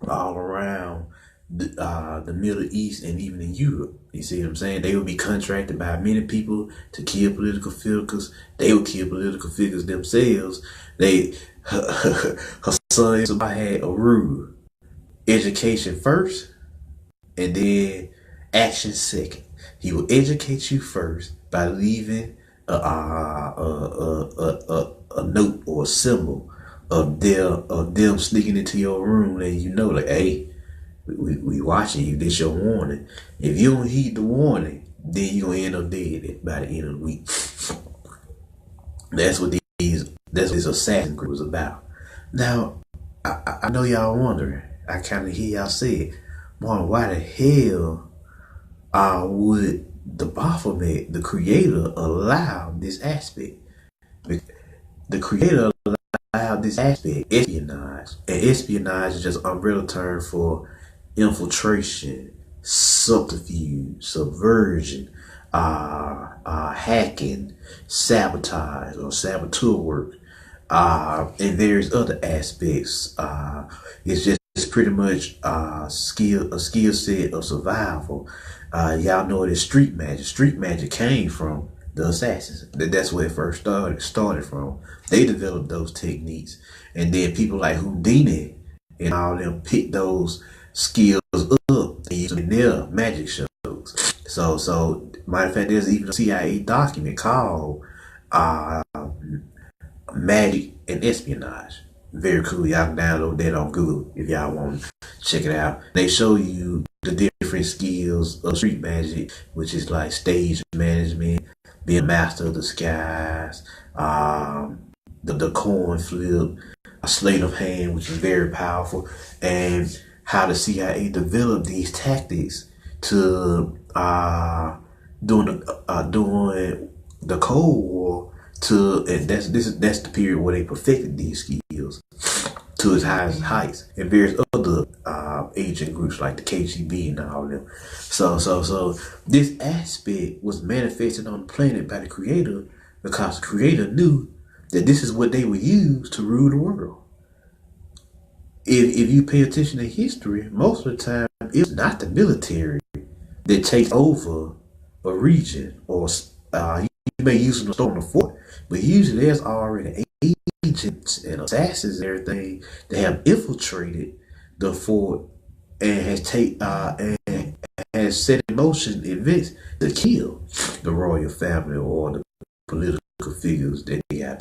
all around the Middle East and even in Europe. You see what I'm saying? They would be contracted by many people to kill political figures. They would kill political figures themselves. Her son had a rule: education first, and then action second. He will educate you first by leaving a note or a symbol of them sneaking into your room, and you know, like, hey, we watching you. This your warning. If you don't heed the warning, then you gonna end up dead by the end of the week. That's what this assassin group was about. Now, I know y'all wondering. I kind of hear y'all say it. Well, why the hell would the Baphomet, the creator, allow this aspect? The creator allowed this aspect, espionage. And espionage is just an umbrella term for infiltration, subterfuge, subversion, hacking, sabotage, or saboteur work, and various other aspects. It's just pretty much a skill set of survival. Y'all know it is street magic. Street magic came from the assassins. That's where it first started from. They developed those techniques, and then people like Houdini and all them picked those skills up and used them in their magic shows. So matter of fact, there's even a CIA document called Magic and Espionage. Very cool. Y'all can download that on Google if y'all want to check it out. They show you the different skills of street magic, which is like stage management, being a master of the skies, the coin flip, a sleight of hand, which is very powerful, and how the CIA developed these tactics to during the Cold War. And that's the period where they perfected these skills to its highest heights, and various other agent groups like the KGB and all of them. So this aspect was manifested on the planet by the creator, because the creator knew that this is what they would use to rule the world. If you pay attention to history, most of the time it's not the military that takes over a region, or you may use them to storm the fort, but usually there's already agents and assassins and everything that have infiltrated the fort and has set in motion events to kill the royal family or the political figures that they have.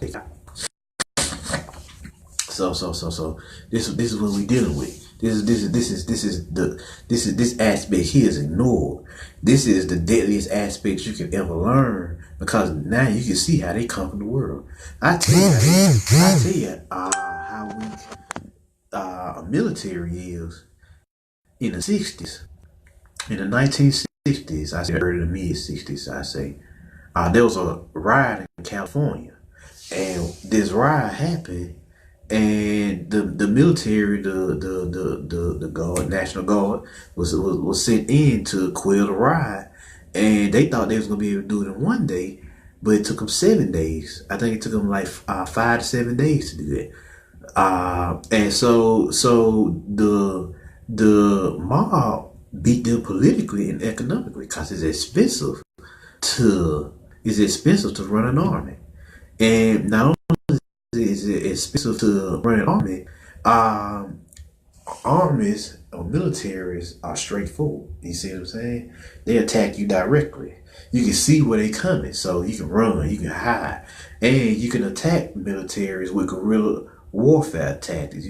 So this is what we're dealing with. This aspect here is ignored. This is the deadliest aspect you can ever learn, because now you can see how they conquer the world. I tell you how weak a military is in the 60s. In the 1960s, I say early to mid 60s, I say, there was a riot in California, And this riot happened, and the military, the guard, National Guard, was sent in to quell the riot, and they thought they was gonna be able to do it in one day, but it took them 7 days. I think it took them like 5 to 7 days to do that. And so the mob beat them politically and economically because it's expensive to run an army, and not only is it expensive to run an army, um, armies or militaries are straightforward. You see what I'm saying? They attack you directly. You can see where they coming, so you can run, you can hide, and you can attack militaries with guerrilla warfare tactics.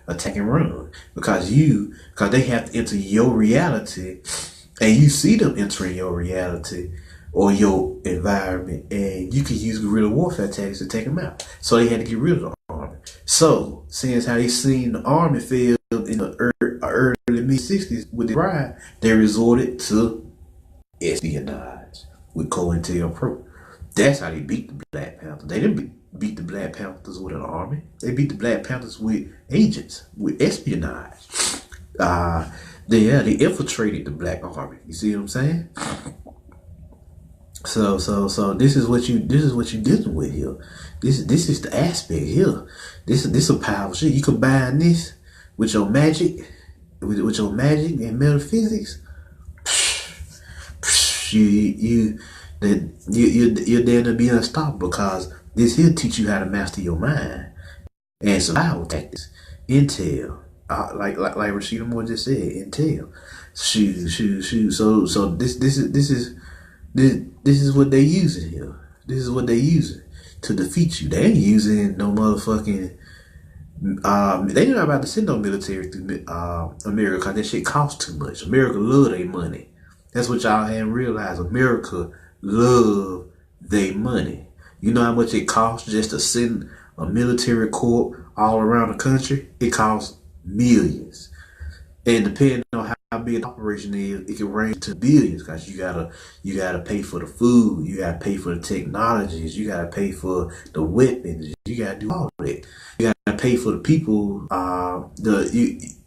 Attack and run because they have to enter your reality, and you see them entering your reality or your environment, and you can use guerrilla warfare tactics to take them out. So they had to get rid of the army. So, seeing how they seen the army fail in the early mid-60s with the riot, they resorted to espionage with COINTELPRO. That's how they beat the Black Panthers. They didn't beat the Black Panthers with an army. They beat the Black Panthers with agents, with espionage. They infiltrated the Black Army. You see what I'm saying? So this is what you dealing with here. This is the aspect here. This a powerful shit. You combine this with your magic, with your magic and metaphysics. You're there to be unstoppable because this here teach you how to master your mind and survival tactics. Intel, like Rashida Moore just said, intel. Shoot. So this is what they using here. This is what they using to defeat you. They ain't using no motherfucking. They not about to send no military through America because that shit costs too much. America love their money. That's what y'all haven't realized. America love their money. You know how much it costs just to send a military corps all around the country? It costs millions. And depending on how big the operation is, it can range to billions because you gotta pay for the food, you gotta pay for the technologies, you gotta pay for the weapons, you gotta do all that. You gotta pay for the people,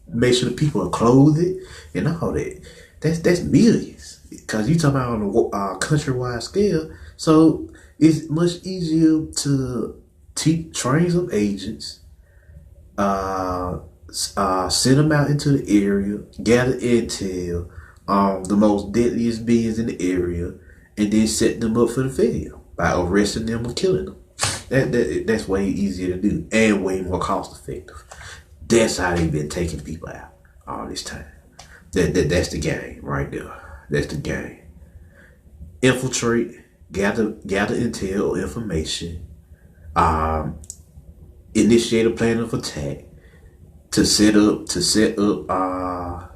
make sure the people are clothed and all that. That's millions because you talking about on a countrywide scale. So it's much easier to train some agents, send them out into the area, gather intel, the most deadliest beings in the area, and then set them up for the failure by arresting them or killing them. That's way easier to do and way more cost effective. That's how they've been taking people out all this time. That's the game right there. That's the game. Infiltrate, gather intel or information, initiate a plan of attack to set up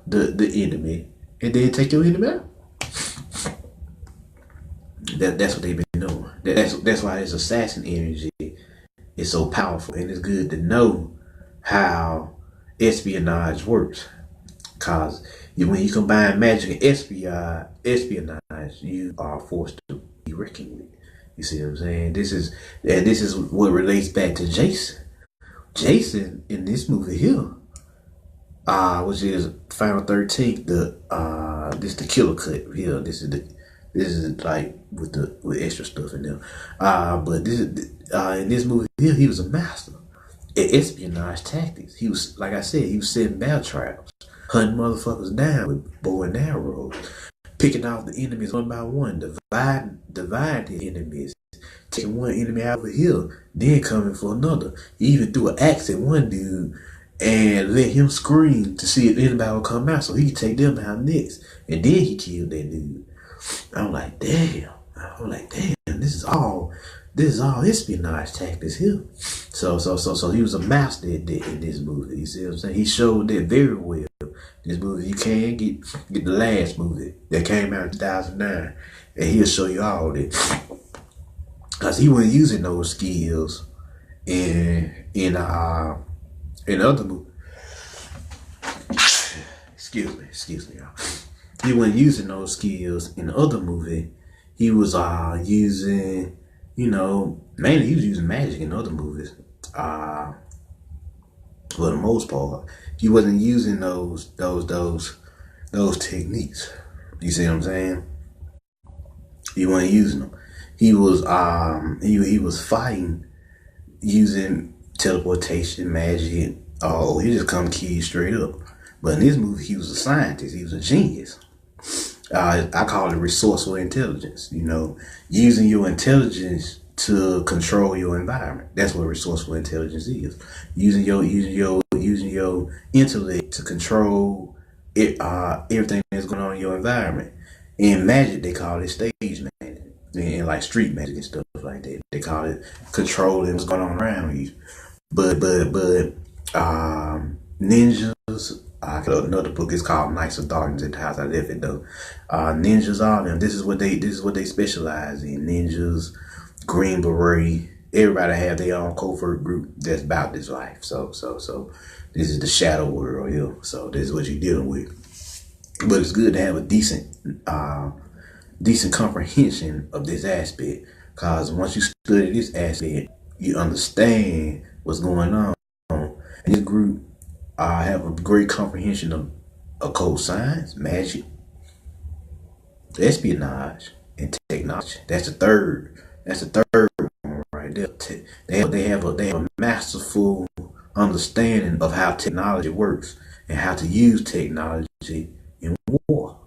the enemy, and then take your enemy out. That's what they've been doing. That's why this assassin energy is so powerful, and it's good to know how espionage works. Cause when you combine magic and espionage, you are forced to be reckoned with. You see what I'm saying? This is what relates back to Jason. Jason in this movie here, which is Final 13, this the killer cut here. This is like with extra stuff in there. But this is in this movie here, he was a master at espionage tactics. He was, like I said, he was setting battle traps, hunting motherfuckers down with bow and arrows, picking off the enemies one by one, dividing the enemies, taking one enemy out over here, then coming for another. He even threw an axe at one dude and let him scream to see if anybody would come out so he could take them out next. And then he killed that dude. I'm like, damn, this is all espionage tactics here. So he was a master at that in this movie. You see what I'm saying? He showed that very well. This movie, you can't get the last movie that came out in 2009, and he'll show you all that. Cause he wasn't using those skills in other movies. Excuse me, y'all. He wasn't using those skills in the other movie. He was using Mainly he was using magic in other movies. Uh, for the most part, he wasn't using those techniques. You see what I'm saying? He wasn't using them. He was fighting using teleportation, magic. Oh, he just come key straight up. But in this movie, he was a scientist. He was a genius. I call it resourceful intelligence. Using your intelligence to control your environment. That's what resourceful intelligence is. Using your intellect to control everything that's going on in your environment. In magic, they call it stage magic. And like street magic and stuff like that. They call it controlling what's going on around you. But ninjas. I got another book. It's called Knights of Darkness at the house I left it though. Ninjas, all them. This is what they specialize in. Ninjas, Green Beret. Everybody have their own covert group that's about this life. So this is the shadow world here. So this is what you're dealing with. But it's good to have a decent comprehension of this aspect. Cause once you study this aspect, you understand what's going on. And this group have a great comprehension of occult science, magic, espionage, and technology. That's the third. That's the third one right there. They have a masterful understanding of how technology works and how to use technology in war.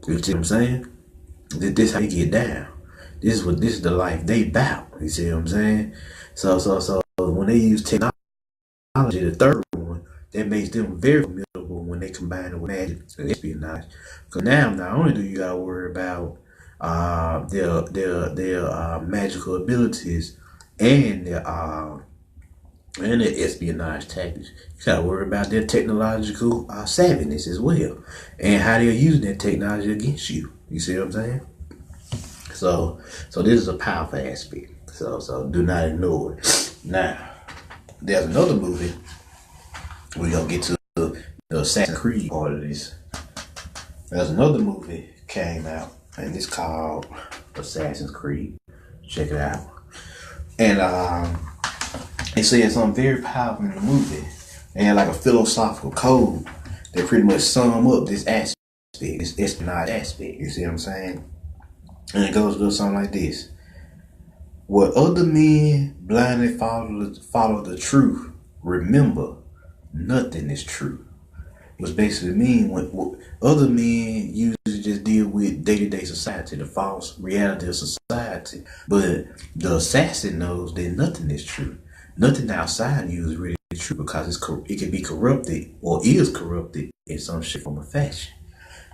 You see what I'm saying? This is how you get down. This is the life they bout. You see what I'm saying? So when they use technology, the third one, that makes them very formidable when they combine it with magic and espionage. Because now, not only do you gotta worry about their magical abilities and their espionage tactics, you gotta worry about their technological savviness as well, and how they're using that technology against you. You see what I'm saying? So this is a powerful aspect. So do not ignore it. Now, there's another movie. We're gonna get to the Assassin's Creed part of this. There's another movie came out, and it's called Assassin's Creed. Check it out. And they said something very powerful in the movie. They had like a philosophical code that pretty much sum up this aspect, this espionage aspect. You see what I'm saying? And it goes to something like this. Where other men blindly follow the truth, remember, nothing is true. Which basically means what other men usually just deal with day-to-day society, the false reality of society. But the assassin knows that nothing is true. Nothing outside you is really true because it can be corrupted or is corrupted in some shape, form, or fashion.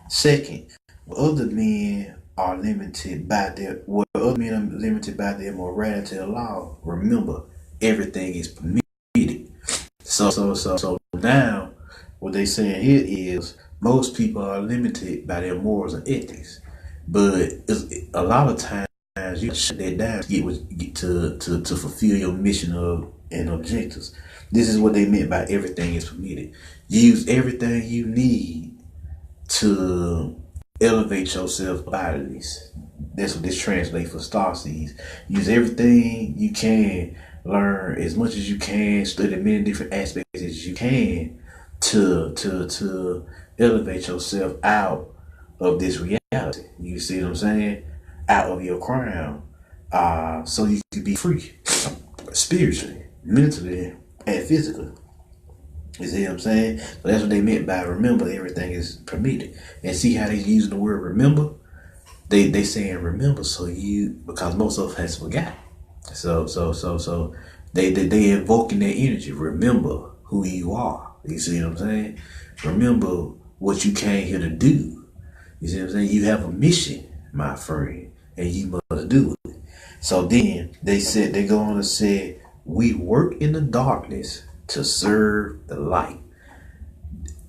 Second, other men are limited by their morality or law. Remember, everything is permitted. So now what they saying here is most people are limited by their morals and ethics. But a lot of times you shut that down to get to fulfill your mission and objectives. This is what they meant by everything is permitted. Use everything you need to elevate yourself out of this. That's what this translates for Starseeds. Use everything you can, learn as much as you can, study many different aspects as you can to elevate yourself out of this reality. You see what I'm saying? Out of your crown. So you can be free spiritually, mentally, and physically. You see what I'm saying? So that's what they meant by remember everything is permitted. And see how they using the word remember? They saying remember because most of us has forgot. So they invoking that energy. Remember who you are. You see what I'm saying? Remember what you came here to do. You see what I'm saying? You have a mission, my friend, and you must do it. So then they go on to say, we work in the darkness to serve the light.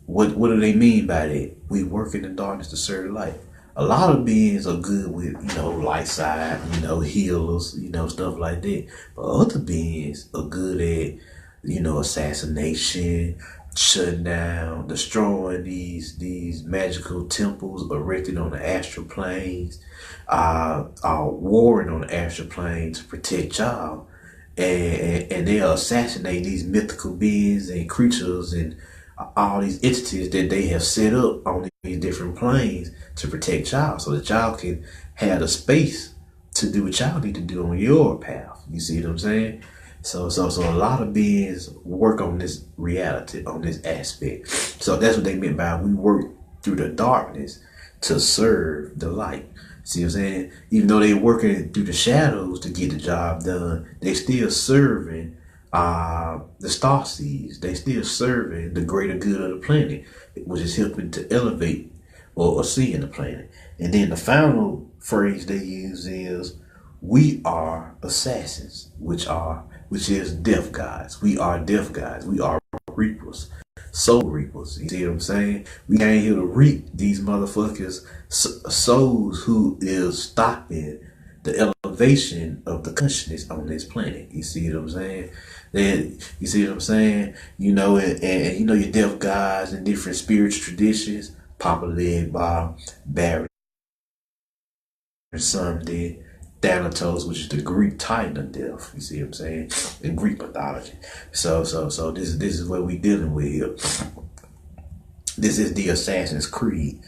What do they mean by that? We work in the darkness to serve the light. A lot of beings are good with, light side, healers, stuff like that. But other beings are good at, assassination, shutting down, destroying these magical temples erected on the astral planes, warring on the astral plane to protect y'all, and they are assassinating these mythical beings and creatures and all these entities that they have set up on these different planes to protect y'all, so that y'all can have the space to do what y'all need to do on your path. You see what I'm saying? So a lot of beings work on this reality, on this aspect. So that's what they meant by we work through the darkness to serve the light. See what I'm saying? Even though they're working through the shadows to get the job done, they still serving the star seeds. They still serving the greater good of the planet, which is helping to elevate or seeing the planet. And then the final phrase they use is, we are assassins, which is death gods. We are death gods. We are reapers, soul reapers. You see what I'm saying? We ain't here to reap these motherfuckers' souls who is stopping the elevation of the consciousness on this planet. You see what I'm saying? Then you see what I'm saying? You know, and you know your death gods and different spiritual traditions, populated by Barry and some did. Thanatos, which is the Greek titan of death. You see what I'm saying? In Greek mythology. So this is what we dealing with here. This is the Assassin's Creed.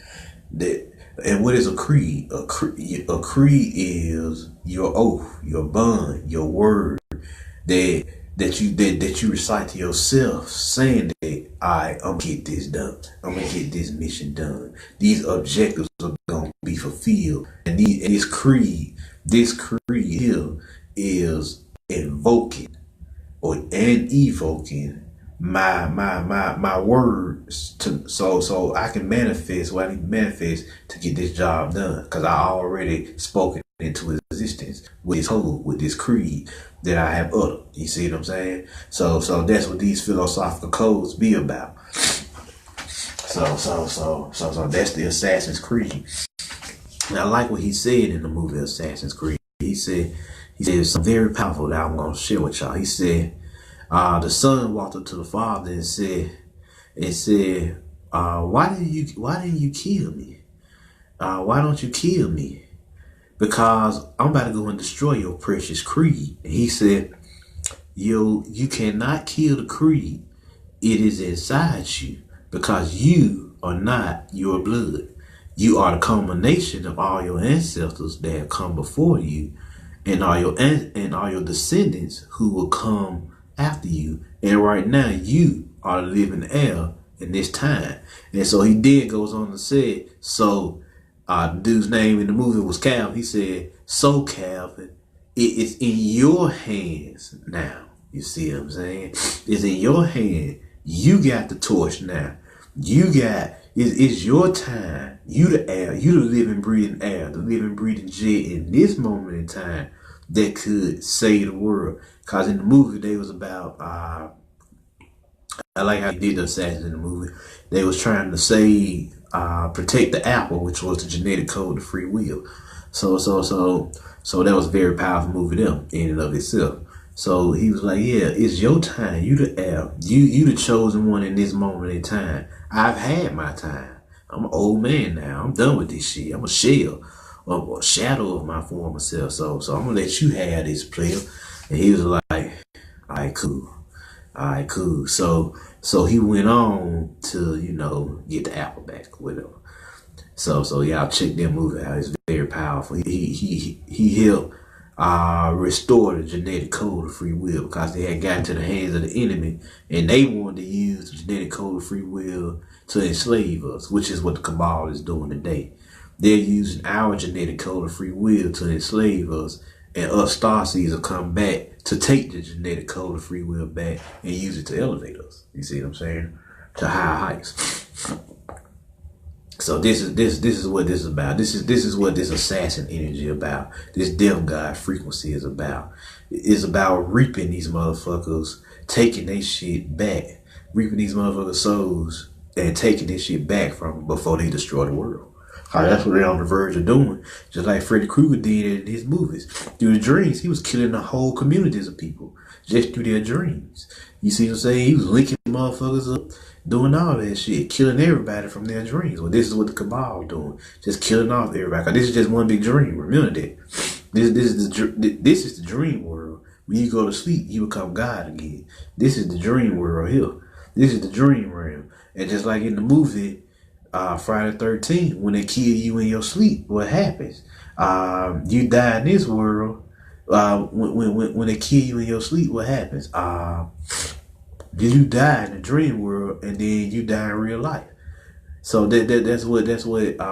And what is a creed? A creed is your oath, your bond, your word that you recite to yourself, saying that I'm gonna get this done. I'm gonna get this mission done. These objectives are gonna be fulfilled. And this creed here is invoking and evoking my words to so I can manifest what I need to manifest to get this job done, because I already spoken into existence with this creed that I have uttered. You see what I'm saying? So that's what these philosophical codes be about. So that's the Assassin's Creed. And I like what he said in the movie Assassin's Creed. He said something very powerful that I'm gonna share with y'all. He said, the son walked up to the father and said, why didn't you kill me? Why don't you kill me? Because I'm about to go and destroy your precious creed. And he said, you cannot kill the creed. It is inside you, because you are not your blood. You are the culmination of all your ancestors that have come before you, and all your descendants who will come after you. And right now, you are the living heir in this time. And so he then goes on to say, the dude's name in the movie was Calvin. He said, so Calvin, it is in your hands now. You see what I'm saying? It's in your hand. You got the torch now. It's your time. You the air. You the living, breathing air, the living, breathing jet in this moment in time that could save the world. Because in the movie, they was about, I like how he did the assassins in the movie. They was trying to save, protect the apple, which was the genetic code of free will. So that was a very powerful movie them in and of itself. So he was like, yeah, it's your time. You the heir. You the chosen one in this moment in time. I've had my time. I'm an old man now. I'm done with this shit. I'm a shell or a shadow of my former self. So I'm gonna let you have this, player. And he was like, all right, cool. So he went on to, get the apple back with him. So y'all check that movie out. It's very powerful. He helped restore the genetic code of free will, because they had gotten to the hands of the enemy and they wanted to use the genetic code of free will to enslave us, which is what the Cabal is doing today. They're using our genetic code of free will to enslave us, and us starseeds will come back to take the genetic code of free will back and use it to elevate us. You see what I'm saying? To higher heights. So this is what this is about. This is what this assassin energy about. This death god frequency is about. It's about reaping these motherfuckers, taking their shit back, reaping these motherfuckers' souls and taking this shit back from before they destroy the world. That's what they're on the verge of doing. Just like Freddy Krueger did in his movies. Through the dreams, he was killing the whole communities of people just through their dreams. You see what I'm saying? He was linking motherfuckers up, doing all that shit, killing everybody from their dreams. Well, this is what the Cabal doing, just killing off everybody. 'Cause this is just one big dream. Remember that. This is the dream world. When you go to sleep, you become God again. This is the dream world here. This is the dream realm. And just like in the movie Friday the 13th, when they kill you in your sleep, what happens? You die in this world. When they kill you in your sleep, what happens? You die in the dream world, and then you die in real life. So that's what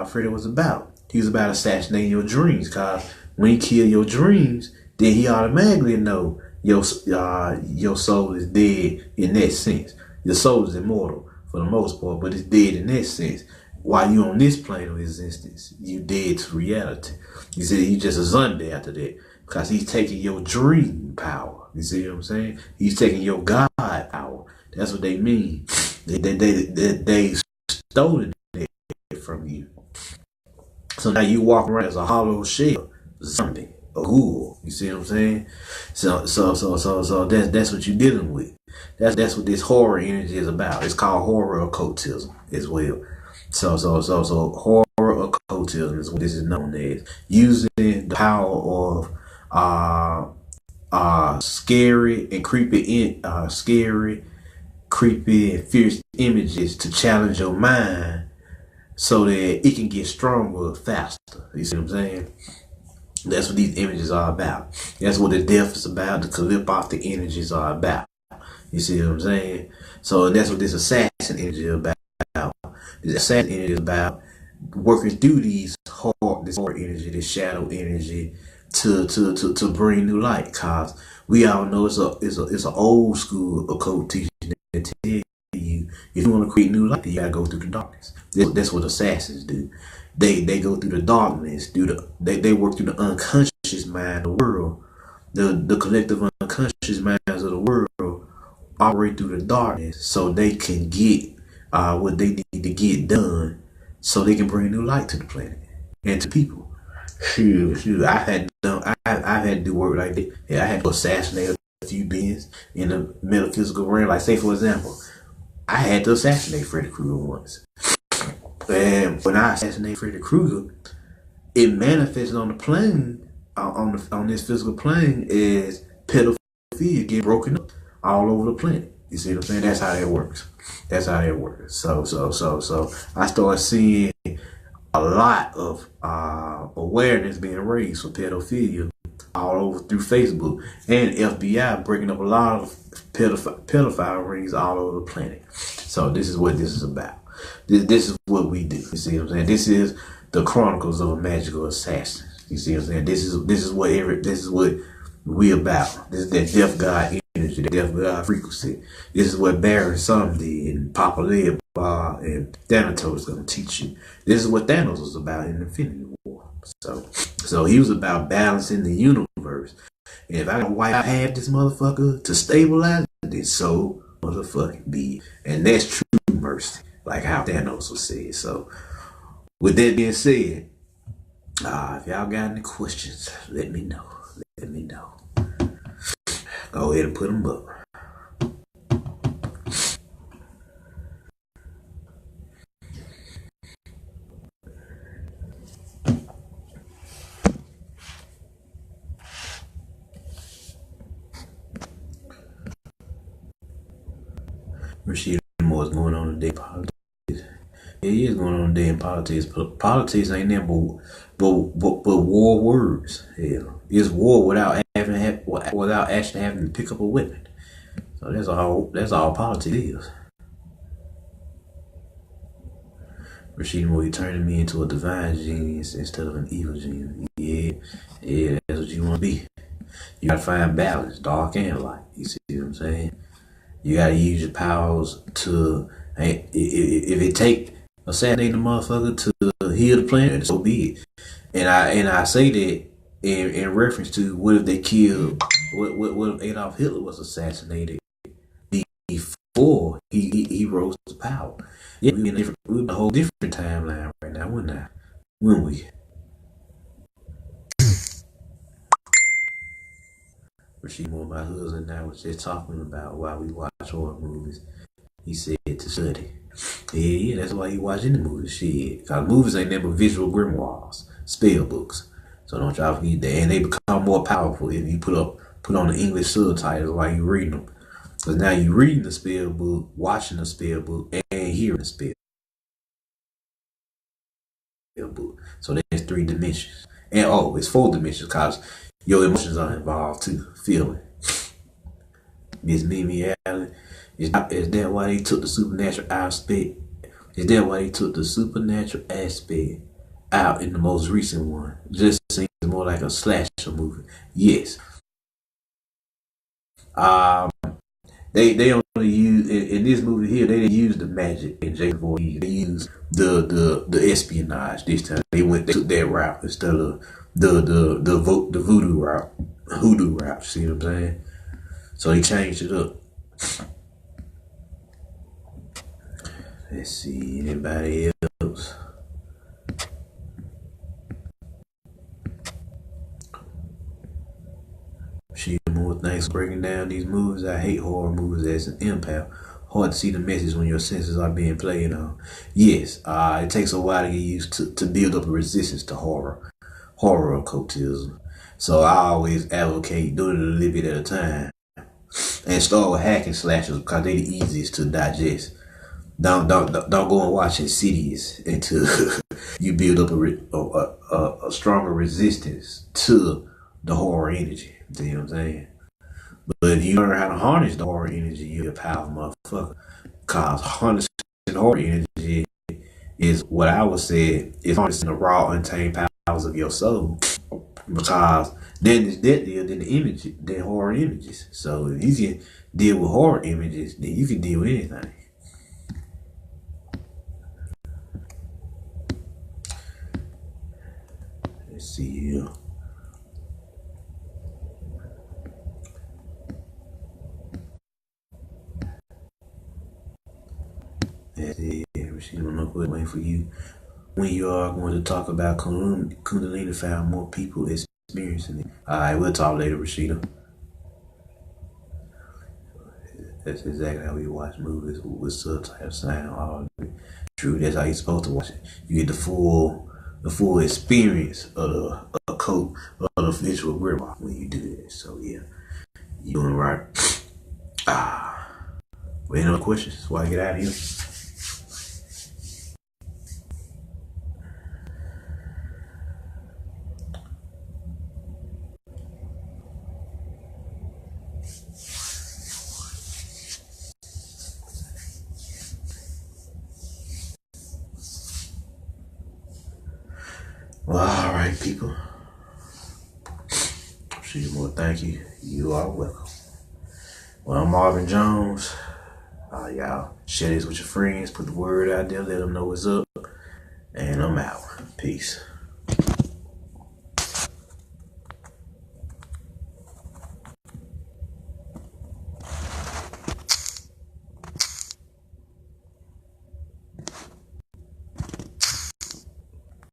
Freddy was about. He was about assassinating your dreams, cause when he kill your dreams, then he automatically know your soul is dead in that sense. Your soul is immortal for the most part, but it's dead in that sense. While you on this plane of existence, you dead to reality. You see, you just a zombie after that, because he's taking your dream power. You see what I'm saying? He's taking your God power. That's what they mean. They stole it from you. So now you walk around as a hollow shell, zombie, a ghoul. You see what I'm saying? So that's what you're dealing with. That's what this horror energy is about. It's called horror occultism as well. So horror occultism is what this is known as. Using the power of scary and creepy and fierce images to challenge your mind so that it can get stronger faster. You see what I'm saying? That's what these images are about. That's what the death is about. The clip off the energies are about. You see what I'm saying? So that's what this assassin energy is about. This assassin energy is about working through this horror energy, this shadow energy, to bring new light. Cause we all know it's an old school occult teaching that tell you if you want to create new light, you gotta go through the darkness. That's what assassins do. They go through the darkness, they work through the unconscious mind of the world, the collective unconscious minds of the world operate through the darkness so they can get what they need to get done so they can bring new light to the planet and to people. Shoot, I've had to do work like that. Yeah, I had to assassinate a few beings in the metaphysical realm. Like, say for example, I had to assassinate Freddy Krueger once. And when I assassinated Freddy Krueger, it manifested on the plane, on this physical plane, as pedophilia getting broken up all over the planet. You see what I'm saying? That's how that works. That's how that works. So I started seeing a lot of awareness being raised for pedophilia all over through Facebook, and FBI breaking up a lot of pedophile rings all over the planet. So this is what this is about. This is what we do. You see what I'm saying? This is the Chronicles of a Magickal Assassin. You see what I'm saying? This is what we about. This is that death god energy, that death god frequency. This is what Baron Some did, and Papa Lib and Thanatos is gonna teach you. This is what Thanos was about in Infinity War. So he was about balancing the universe. And if I can wipe out half this motherfucker to stabilize it, then so motherfucking be. And that's true mercy, like how Thanos was said. So with that being said, if y'all got any questions, let me know. Let me know. Go ahead and put them up. Rashida Moore is going on today in politics. Yeah, he is going on today in politics. But politics ain't nothing but war words. Hell, it's war without actually having to pick up a weapon. So that's all politics is. Rashida Moore turning me into a divine genius instead of an evil genius. Yeah, that's what you want to be. You gotta find balance, dark and light. You see what I'm saying? You gotta use your powers to. If it take assassinating the motherfucker to heal the planet, so be it. And I say that in reference to what if they killed, what if Adolf Hitler was assassinated before he rose to power? Yeah, we're in a whole different timeline right now, wouldn't I? when we. Rashid, more my husband and I was just talking about why we watch horror movies. He said to study. Yeah, that's why you watching the movies. Shit. Cause movies ain't never visual grimoires, spell books. So don't y'all forget that. And they become more powerful if you put on the English subtitles while you reading them. Cause now you reading the spell book, watching the spell book, and hearing the spell book. So there's 3 dimensions. And oh, it's 4 dimensions cause your emotions are involved too. Feeling. Miss Mimi Allen. Is that why they took the supernatural aspect? Is that why they took the supernatural aspect out in the most recent one? Just seems more like a slasher movie. Yes. Um, they only use in this movie here. They didn't use the magic in Jason Voorhees. They used the espionage this time. They took that route instead of the voodoo route, hoodoo route. See what I'm saying? So they changed it up. Let's see, anybody else? She more thanks for breaking down these movies. I hate horror movies as an empath. Hard to see the message when your senses are being played on. Yes, it takes a while to get used to build up a resistance to horror occultism. So I always advocate doing it a little bit at a time. And start with hacking slashers because they're the easiest to digest. Don't go and watch Insidious until you build up a stronger resistance to the horror energy. You know what I'm saying? But if you learn how to harness the horror energy, you're a powerful motherfucker. Cause harnessing horror energy is what I would say is harnessing the raw, untamed powers of your soul. Because then it's that deal, then the image, then horror images. So if you can deal with horror images, then you can deal with anything. Let's see here. That's it. She don't know what waiting for you. When you are going to talk about Kundalini, found more people experiencing it. Alright, we'll talk later, Rashida. That's exactly how we watch movies with subtitles sound. All true. That's how you're supposed to watch it. You get the full experience of the occult of the visual grimoire when you do that. So yeah, you doing right. Any other questions before I get out of here? Well, all right, people. See more. Thank you. You are welcome. Well, I'm Marvin Jones. Y'all share this with your friends. Put the word out there. Let them know what's up. And I'm out. Peace.